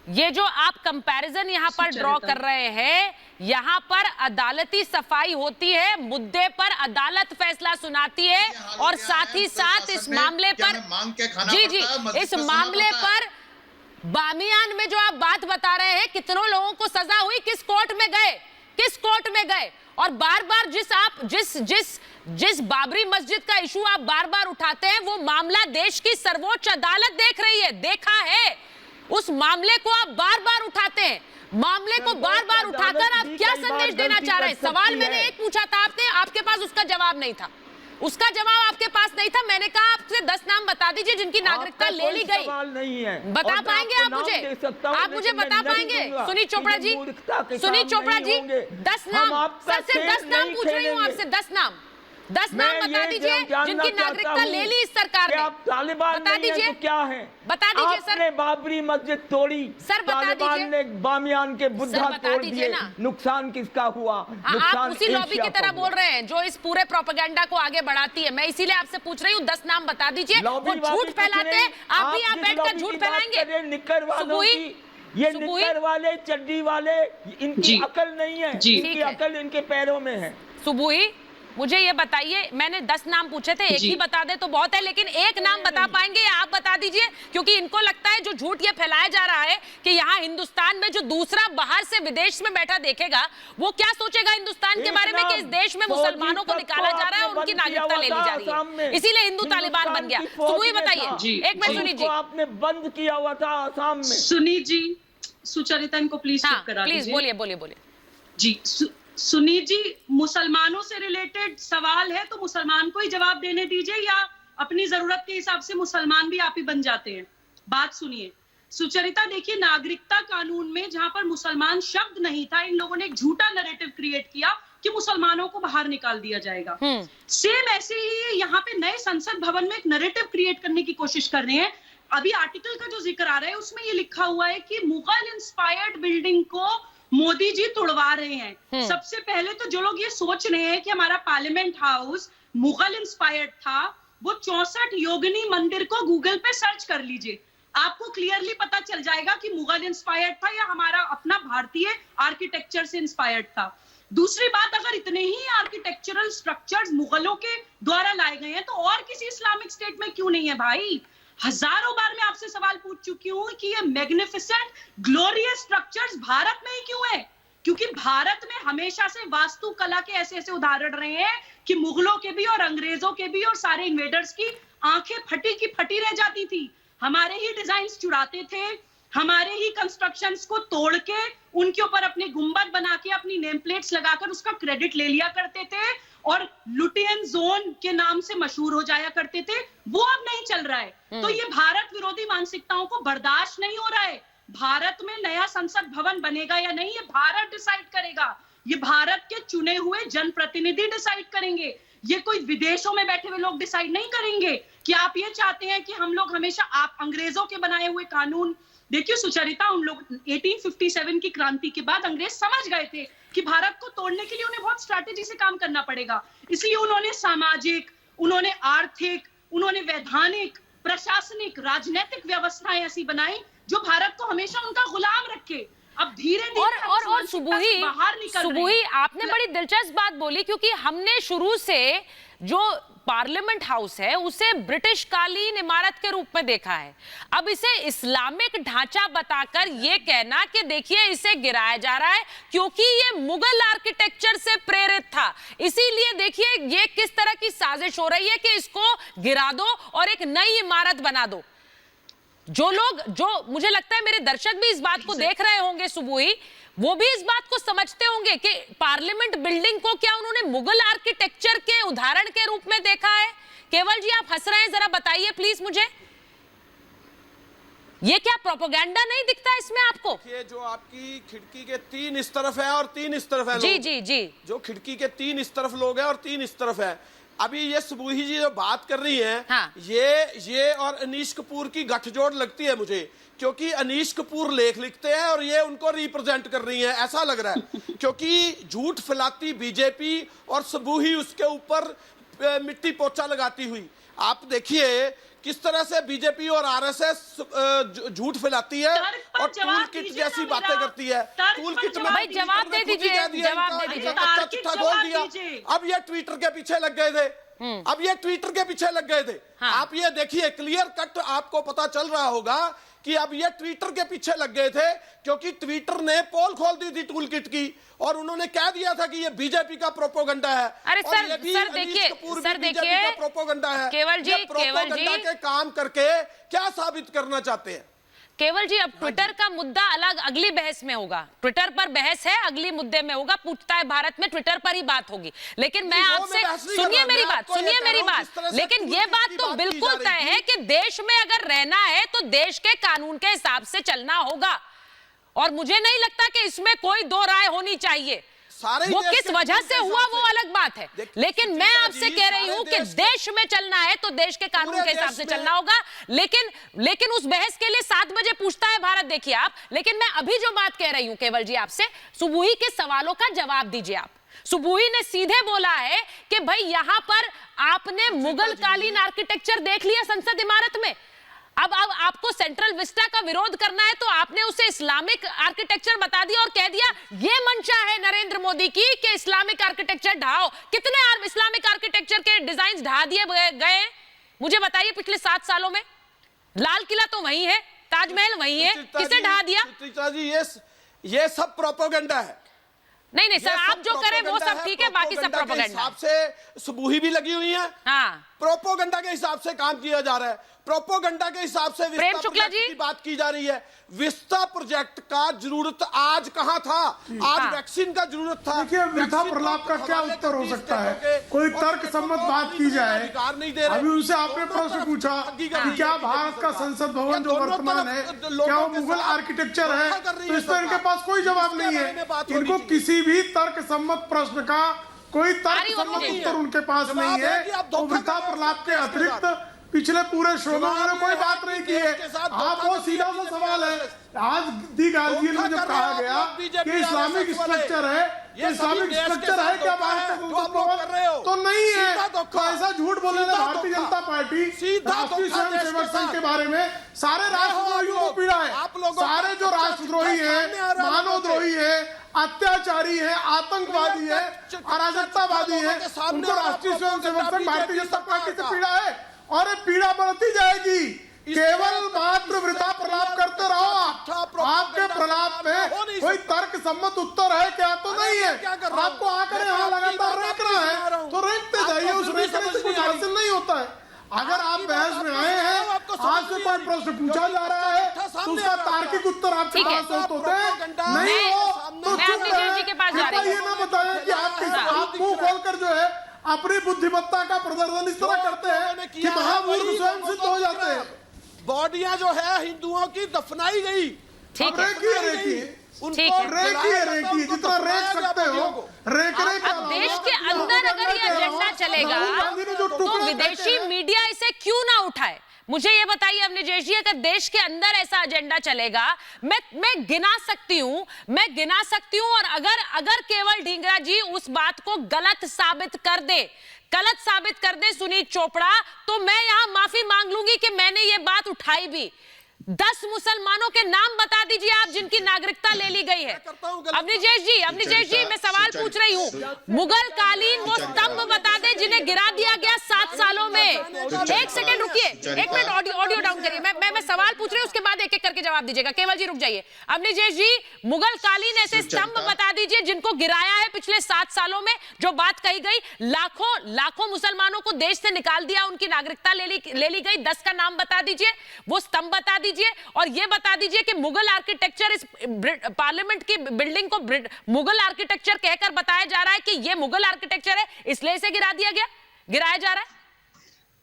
ये जो आप कंपैरिजन यहां पर ड्रॉ कर रहे हैं, यहां पर अदालती सफाई होती है, मुद्दे पर अदालत फैसला सुनाती है, और साथ ही साथ इस मामले पर इस मामले पर बामियान में जो आप बात बता रहे हैं, कितनों लोगों को सजा हुई, किस कोर्ट में गए? और बार बार जिस बाबरी मस्जिद का इशू आप बार बार उठाते हैं, वो मामला देश की सर्वोच्च अदालत देख रही है, देखा है। उस मामले को आप बार बार उठाते हैं, मामले को बार बार उठाकर आप क्या संदेश देना चाह रहे हैं? सवाल मैंने एक पूछा था आपके पास उसका जवाब नहीं था, उसका जवाब आपके पास नहीं था। मैंने कहा आपसे 10 नाम बता दीजिए जिनकी नागरिकता ले ली गई। नहीं है, बता पाएंगे आप मुझे बता पाएंगे? सुनीत चोपड़ा जी, 10 नाम, सर सिर्फ 10 नाम पूछ रही हूँ आपसे, 10 नाम बता दीजिए जिनकी नागरिकता ले ली इस सरकार ने। तालिबान बता दीजिए तो क्या है? बता दीजिए सर। आपने बाबरी मस्जिद तोड़ी, सर बता दीजिए। तालिबान ने बामियान के बुद्धा तोड़ दिए, नुकसान किसका हुआ? आप उसी लॉबी की तरह बोल रहे हैं जो इस पूरे प्रोपेगेंडा को आगे बढ़ाती है। मैं इसीलिए आपसे पूछ रही हूँ, 10 नाम बता दीजिए। वो झूठ फैलाते हैं, आप भी यहाँ बैठकर झूठ फैलाएंगे? ये निकर वाले, चड्डी वाले, इनकी अकल नहीं है, इनकी अकल इनके पैरों में है। सुबुही, मुझे ये बताइए, मैंने 10 नाम पूछे थे, एक ही बता दे तो बहुत है, लेकिन एक नाम बता पाएंगे या आप बता दीजिए? क्योंकि इनको लगता है जो झूठ ये फैलाया जा रहा है कि यहाँ हिंदुस्तान में जो दूसरा बाहर से विदेश में बैठा देखेगा, वो क्या सोचेगा हिंदुस्तान के बारे में कि इस देश में मुसलमानों को निकाला जा रहा है और उनकी नागरिकता ले ली जा रही है, इसीलिए हिंदू तालिबान बन गया। तो वही बताइए, एक मिनट सुनीत जी। आपने बंद किया हुआ था आसाम में। सुनीत जी, सुचरिता इनको प्लीज करा दीजिए। प्लीज बोलिए जी। सुनीत जी, मुसलमानों से रिलेटेड सवाल है तो मुसलमान को ही जवाब देने दीजिए, या अपनी जरूरत के हिसाब से मुसलमान भी आप ही बन जाते हैं? बात सुनिए सुचरिता, देखिए, नागरिकता कानून में जहां पर मुसलमान शब्द नहीं था, इन लोगों ने एक झूठा नैरेटिव क्रिएट किया कि मुसलमानों को बाहर निकाल दिया जाएगा। सेम ऐसे ही यहाँ पे नए संसद भवन में एक नैरेटिव क्रिएट करने की कोशिश कर रहे हैं। अभी आर्टिकल का जो जिक्र आ रहा है उसमें ये लिखा हुआ है कि मुगल इंस्पायर्ड बिल्डिंग को मोदी जी तोड़वा रहे हैं। सबसे पहले तो जो लोग ये सोच रहे हैं कि हमारा पार्लियामेंट हाउस मुगल इंस्पायर्ड था, वो 64 योगिनी मंदिर को गूगल पे सर्च कर लीजिए, आपको क्लियरली पता चल जाएगा कि मुगल इंस्पायर्ड था या हमारा अपना भारतीय आर्किटेक्चर से इंस्पायर्ड था। दूसरी बात, अगर इतने ही आर्किटेक्चरल स्ट्रक्चर्स मुगलों के द्वारा लाए गए हैं तो और किसी इस्लामिक स्टेट में क्यों नहीं है भाई? हजारों बार मैं आपसे सवाल पूछ चुकी हूं कि ये मैग्निफिसेंट ग्लोरियस स्ट्रक्चर्स भारत में ही क्यों है? क्योंकि भारत में हमेशा से वास्तुकला के ऐसे ऐसे उदाहरण रहे हैं कि मुगलों के भी और अंग्रेजों के भी और सारे इन्वेडर्स की आंखें फटी की फटी रह जाती थी। हमारे ही डिजाइन चुराते थे, हमारे ही कंस्ट्रक्शंस को तोड़ के उनके ऊपर अपने गुंबद बना के अपनी नेम प्लेट्स लगाकर उसका क्रेडिट ले लिया करते थे और लुटियन जोन के नाम से मशहूर हो जाया करते थे। वो अब नहीं चल रहा है। तो ये भारत विरोधी मानसिकताओं को बर्दाश्त नहीं हो रहा है। भारत में नया संसद भवन बनेगा या नहीं, ये भारत डिसाइड करेगा। ये भारत के चुने हुए जनप्रतिनिधि डिसाइड करेंगे। ये कोई विदेशों में बैठे हुए लोग डिसाइड नहीं करेंगे कि आप ये चाहते हैं कि हम लोग हमेशा आप अंग्रेजों के बनाए हुए कानून। देखिए सुचरिता, उन लोग 1857 की क्रांति के बाद अंग्रेज समझ गए थे कि भारत को तोड़ने के लिए उन्हें बहुत स्ट्रैटेजी से काम करना पड़ेगा। इसलिए उन्होंने सामाजिक, उन्होंने आर्थिक, उन्होंने वैधानिक, प्रशासनिक, राजनीतिक व्यवस्थाएं ऐसी बनाई जो भारत को हमेशा उनका गुलाम रखे। अब धीरे धीरे और सुबुही आपने बड़ी दिलचस्प बात बोली, क्योंकि हमने शुरू से जो पार्लियामेंट हाउस है उसे ब्रिटिश कालीन इमारत के रूप में देखा है। अब इसे इस्लामिक ढांचा बताकर ये कहना कि देखिए इसे गिराया जा रहा है क्योंकि ये मुगल आर्किटेक्चर से प्रेरित था, इसीलिए देखिए ये किस तरह की साजिश हो रही है कि इसको गिरा दो और एक नई इमारत बना दो। जो मुझे लगता है मेरे दर्शक भी इस बात को देख रहे होंगे सुबुही, वो भी इस बात को समझते होंगे कि पार्लियामेंट बिल्डिंग को क्या उन्होंने मुगल आर्किटेक्चर के उदाहरण के रूप में देखा है? केवल जी आप हंस रहे हैं, जरा बताइए प्लीज मुझे, ये क्या प्रोपेगेंडा नहीं दिखता इसमें आपको? ये जो आपकी खिड़की के 3 इस तरफ है और 3 इस तरफ है जी जी जी, जो खिड़की के 3 इस तरफ लोग हैं और 3 इस तरफ है। अभी ये सुबुही जी जो बात कर रही हैं, हाँ। ये और अनीश कपूर की गठजोड़ लगती है मुझे, क्योंकि अनीश कपूर लेख लिखते हैं और ये उनको रिप्रेजेंट कर रही हैं, ऐसा लग रहा है। क्योंकि झूठ फैलाती बीजेपी और सुबुही उसके ऊपर मिट्टी पोछा लगाती हुई। आप देखिए किस तरह से बीजेपी और आरएसएस झूठ फैलाती है और टूल किट जैसी बातें करती है। टूल किट में भाई जवाब दे दीजिए, जवाब दे दीजिए। कच्चा चिट्ठा खोल दिया, अब ये ट्विटर के पीछे लग गए थे, अब ये ट्विटर के पीछे लग गए थे। हाँ। आप ये देखिए क्लियर कट आपको पता चल रहा होगा कि अब ये ट्विटर के पीछे लग गए थे, क्योंकि ट्विटर ने पोल खोल दी थी टूल किट की और उन्होंने कह दिया था कि ये बीजेपी का प्रोपोगंडा है। अरे सर देखिए प्रोपोगंडा है। केवल जी के काम करके क्या साबित करना चाहते हैं? केवल जी अब ट्विटर का मुद्दा अलग अगली बहस में होगा, ट्विटर पर बहस है, अगली मुद्दे में होगा, पूछता है भारत में ट्विटर पर ही बात होगी। लेकिन मैं आपसे सुनिए मेरी बात, लेकिन ये बात तो बिल्कुल तय है कि देश में अगर रहना है तो देश के कानून के हिसाब से चलना होगा और मुझे नहीं लगता कि इसमें कोई दो राय होनी चाहिए। वो किस वजह से हुआ वो अलग बात है, लेकिन मैं आपसे कह रही हूं कि देश में चलना है तो देश के कानून के हिसाब से चलना होगा। लेकिन उस बहस के लिए 7 बजे पूछता है भारत, देखिए आप। लेकिन मैं अभी जो बात कह रही हूं केवल जी आपसे, सुबुही के सवालों का जवाब दीजिए आप। सुबुही ने सीधे बोला है कि भाई यहां पर आपने मुगल कालीन आर्किटेक्चर देख लिया संसद इमारत में, अब आपको सेंट्रल विस्टा का विरोध करना है तो आपने उसे इस्लामिक आर्किटेक्चर बता दिया और कह दिया ये मंशा है नरेंद्र मोदी की कि इस्लामिक आर्किटेक्चर ढाओ। कितने इस्लामिक आर्किटेक्चर के डिजाइन ढा दिए गए मुझे बताइए पिछले 7 सालों में? लाल किला तो वही है, ताजमहल वही है, किसे ढा दिया? ये सब प्रोपेगेंडा है। नहीं सर, आप जो करें वो सब ठीक है, बाकी सब प्रोपेगेंडा हिसाब से सुबुही भी लगी हुई है। हाँ, प्रोपेगेंडा के हिसाब से काम किया जा रहा है। प्रोपेगेंडा के हिसाब से प्रेम शुक्ला जी की बात की जा रही है। विस्टा प्रोजेक्ट का जरूरत आज कहां था? आज वैक्सीन का जरूरत था। देखिए वृथा प्रलाप का क्या उत्तर हो सकता है? कोई तर्क सम्मत बात की जाए। अभी उनसे आपने प्रश्न पूछा कि क्या भारत का संसद भवन जो वर्तमान है क्या वो मुगल आर्किटेक्चर है, तो इस पर इनके पास कोई जवाब नहीं है। इनको किसी भी तर्क सम्मत प्रश्न का कोई तर्क सम्मत उत्तर उनके पास नहीं है। तो वृथा प्रलाप के अतिरिक्त पिछले पूरे शो में उन्होंने कोई बात नहीं की है। आप वो सीधा सा सवाल है, आज दी गार्जियन में जब कहा गया कि इस्लामिक स्ट्रक्चर है, इस्लामिक स्ट्रक्चर है क्या भारत में, तो नहीं है। तो ऐसा झूठ बोलने ने भारतीय जनता पार्टी राष्ट्रीय स्वयंसेवक संघ के बारे में सारे राष्ट्रद्रोहियों को पीड़ा है। सारे जो राष्ट्रद्रोही है, मानवद्रोही है, अत्याचारी है, आतंकवादी है, अराजकतावादी है, उनको राष्ट्रीय स्वयंसेवक संघ भारतीय जनता पार्टी से पीड़ा है और ये पीड़ा बढ़ती जाएगी। केवल मात्र वृथा प्रलाप करते रहो। आपके प्रलाप में कोई तर्क सम्मत उत्तर है क्या? तो नहीं है। आपको आकर यहाँ लगातार रेखना है तो रेखते जाइए, उस रेखने से कुछ हासिल नहीं होता है। अगर आप बहस में आए हैं, आज से कोई प्रश्न पूछा जा रहा है तो उसका तार्किक उत्तर आपके पास हो तो दे, नहीं हो तो चुप रहे। ये ना बताएं कि आप मुंह खोलकर जो है अपनी बुद्धिमत्ता का प्रदर्शन इस तरह करते हैं कि महामूर्ख स्वयं सिद्ध हो जाते हैं। बॉडियां जो है हिंदुओं की दफनाई गई। ठीक है, रेखिए जितना रेख सकते हो रेख। अब देश के अंदर अगर ये एजेंडा चलेगा तो विदेशी मीडिया इसे क्यों ना उठाए? मुझे ये बताइए अवनीश जी, अगर देश के अंदर ऐसा एजेंडा चलेगा, मैं गिना सकती हूं और अगर केवल ढींगरा जी उस बात को गलत साबित कर दे सुनीत चोपड़ा, तो मैं यहां माफी मांग लूंगी कि मैंने ये बात उठाई भी। 10 मुसलमानों के नाम बता दीजिए आप जिनकी नागरिकता ले ली गई है। अवनीश जी मैं सवाल पूछ रही हूँ, मुगल कालीन वो स्तंभ बता दे जिन्हें गिरा दिया गया 7 सालों में। एक सेकंड रुकिए, 1 मिनट ऑडियो डाउन करिए। मैं सवाल पूछ रही हूँ, उसके बाद एक एक करके जवाब दीजिएगा। केवल जी रुक जाइए। अवनीश जी, मुगल कालीन ऐसे स्तंभ बता दीजिए जिनको गिराया है पिछले 7 सालों में। जो बात कही गई, लाखों मुसलमानों को देश से निकाल दिया, उनकी नागरिकता ले ली गई। 10 का नाम बता दीजिए, वो स्तंभ बता दीजिए और ये बता दीजिए कि मुगल आर्किटेक्चर, इस पार्लियामेंट की बिल्डिंग को मुगल आर्किटेक्चर कहकर बताया जा रहा है कि ये मुगल आर्किटेक्चर है, इसलिए इसे गिराया जा रहा है।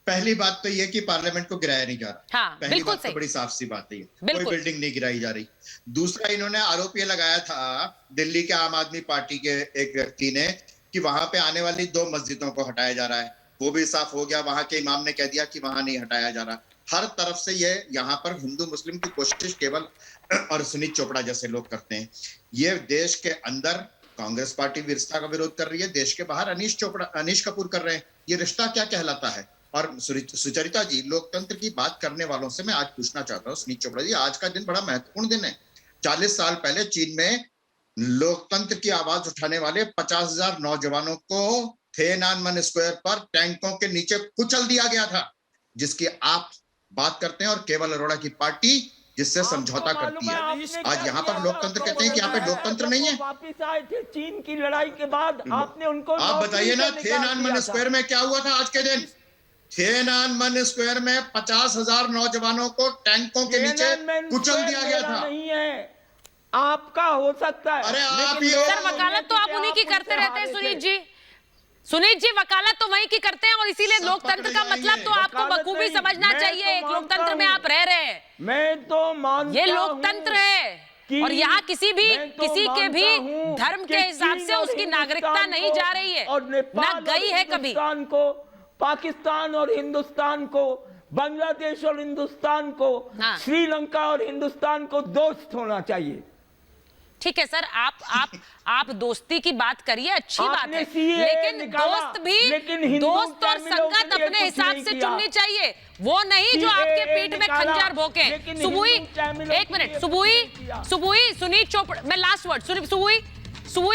पहली बात तो ये कि पार्लियामेंट को गिराया नहीं जा रहा। हाँ, पहली बात तो बड़ी साफ सी बात है, कोई बिल्डिंग नहीं गिराई जा रही। दूसरा, इन्होंने आरोप ये लगाया था दिल्ली के आम आदमी पार्टी के एक व्यक्ति ने कि वहां पे आने वाली 2 मस्जिदों को हटाया जा रहा है। वो भी साफ हो गया, वहां के इमाम ने कह दिया कि वहां नहीं हटाया जा रहा। हर तरफ से ये यहाँ पर हिंदू मुस्लिम की कोशिश केवल और सुनीत चोपड़ा जैसे लोग करते हैं। ये देश के अंदर कांग्रेस पार्टी रिश्ता का विरोध कर रही है, देश के बाहर अनीश कपूर कर रहे हैं। ये रिश्ता क्या कहलाता है? और सुचरिता जी, लोकतंत्र की बात करने वालों से मैं आज पूछना चाहता हूँ, सुनीत चोपड़ा जी, आज का दिन बड़ा महत्वपूर्ण दिन है। 40 साल पहले चीन में लोकतंत्र की आवाज उठाने वाले 50,000 नौजवानों को थिएनआनमेन स्क्वायर पर टैंकों के नीचे कुचल दिया गया था, जिसकी आप बात करते हैं, और केवल अरोड़ा की पार्टी जिससे समझौता करती है। आज यहाँ पर लोकतंत्र कहते हैं कि यहाँ पे लोकतंत्र नहीं है। वापिस आए थे चीन की लड़ाई के बाद, आपने उनको, आप बताइए ना, थिएनआनमेन स्क्वायर में क्या हुआ था आज के दिन? थिएनआनमेन स्क्वायर में 50,000 नौजवानों को टैंकों के नीचे कुचल दिया गया था। नहीं है, आपका हो सकता है। अरे आप सर, वकालत तो आप उन्हीं की करते रहते हैं सुनीत जी, वकालत तो वहीं की करते हैं, और इसीलिए लोकतंत्र का मतलब तो आपको बखूबी समझना चाहिए। एक लोकतंत्र में आप रह रहे हैं, मैं तो मानता ये लोकतंत्र है, और यहाँ किसी के भी धर्म के हिसाब से उसकी नागरिकता नहीं जा रही है, न गई है कभी। पाकिस्तान और हिंदुस्तान को, बांग्लादेश और हिंदुस्तान को, श्रीलंका और हिंदुस्तान को दोस्त होना चाहिए। ठीक है सर, आप दोस्ती की बात करिए, अच्छी बात है, लेकिन दोस्त और संगत अपने हिसाब से चुननी चाहिए, वो नहीं जो आपके पीठ में खंजर भोंके। सुबुई, 1 मिनट, सुबुई, सुनीत चोपड़ा, मैं लास्ट वर्ड, सुबुई,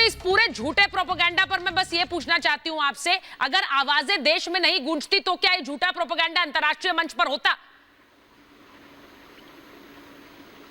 इस पूरे झूठे प्रोपेगेंडा पर मैं बस ये पूछना चाहती हूँ आपसे, अगर आवाजें देश में नहीं गूंजती तो क्या ये झूठा प्रोपेगेंडा अंतर्राष्ट्रीय मंच पर होता?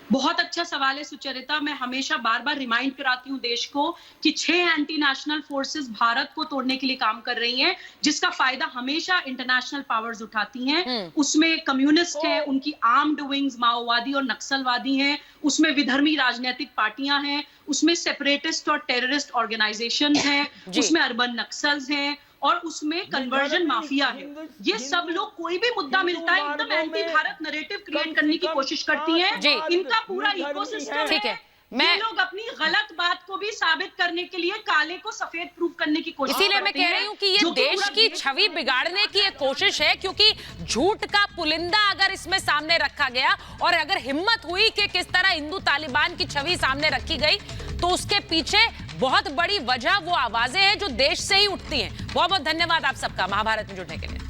बहुत अच्छा सवाल है सुचरिता। मैं हमेशा बार बार रिमाइंड कराती हूँ देश को कि 6 एंटी नेशनल फोर्सेस भारत को तोड़ने के लिए काम कर रही हैं, जिसका फायदा हमेशा इंटरनेशनल पावर्स उठाती हैं। उसमें कम्युनिस्ट हैं, उनकी आर्म्ड विंग्स माओवादी और नक्सलवादी हैं, उसमें विधर्मी राजनीतिक पार्टियां हैं, उसमें सेपरेटिस्ट और टेररिस्ट ऑर्गेनाइजेशन हैं, उसमें अर्बन नक्सल्स हैं, और उसमें कन्वर्जन माफिया है। ये सब लोग, कोई भी मुद्दा मिलता है एकदम एंटी भारत नैरेटिव क्रिएट करने की कोशिश करती हैं। इनका पूरा इकोसिस्टम है। ये लोग अपनी गलत बात को भी साबित करने के लिए काले को सफेद प्रूव करने की कोशिश इसीलिए मैं करते कह हैं, रही हूँ कि ये जो देश पूरा की देश छवि बिगाड़ने की एक कोशिश है, क्योंकि झूठ का पुलिंदा अगर इसमें सामने रखा गया और अगर हिम्मत हुई कि किस तरह हिंदू तालिबान की छवि सामने रखी गई, तो उसके पीछे बहुत बड़ी वजह वो आवाजें हैं जो देश से ही उठती हैं। बहुत बहुत धन्यवाद आप सबका महाभारत में जुड़ने के लिए।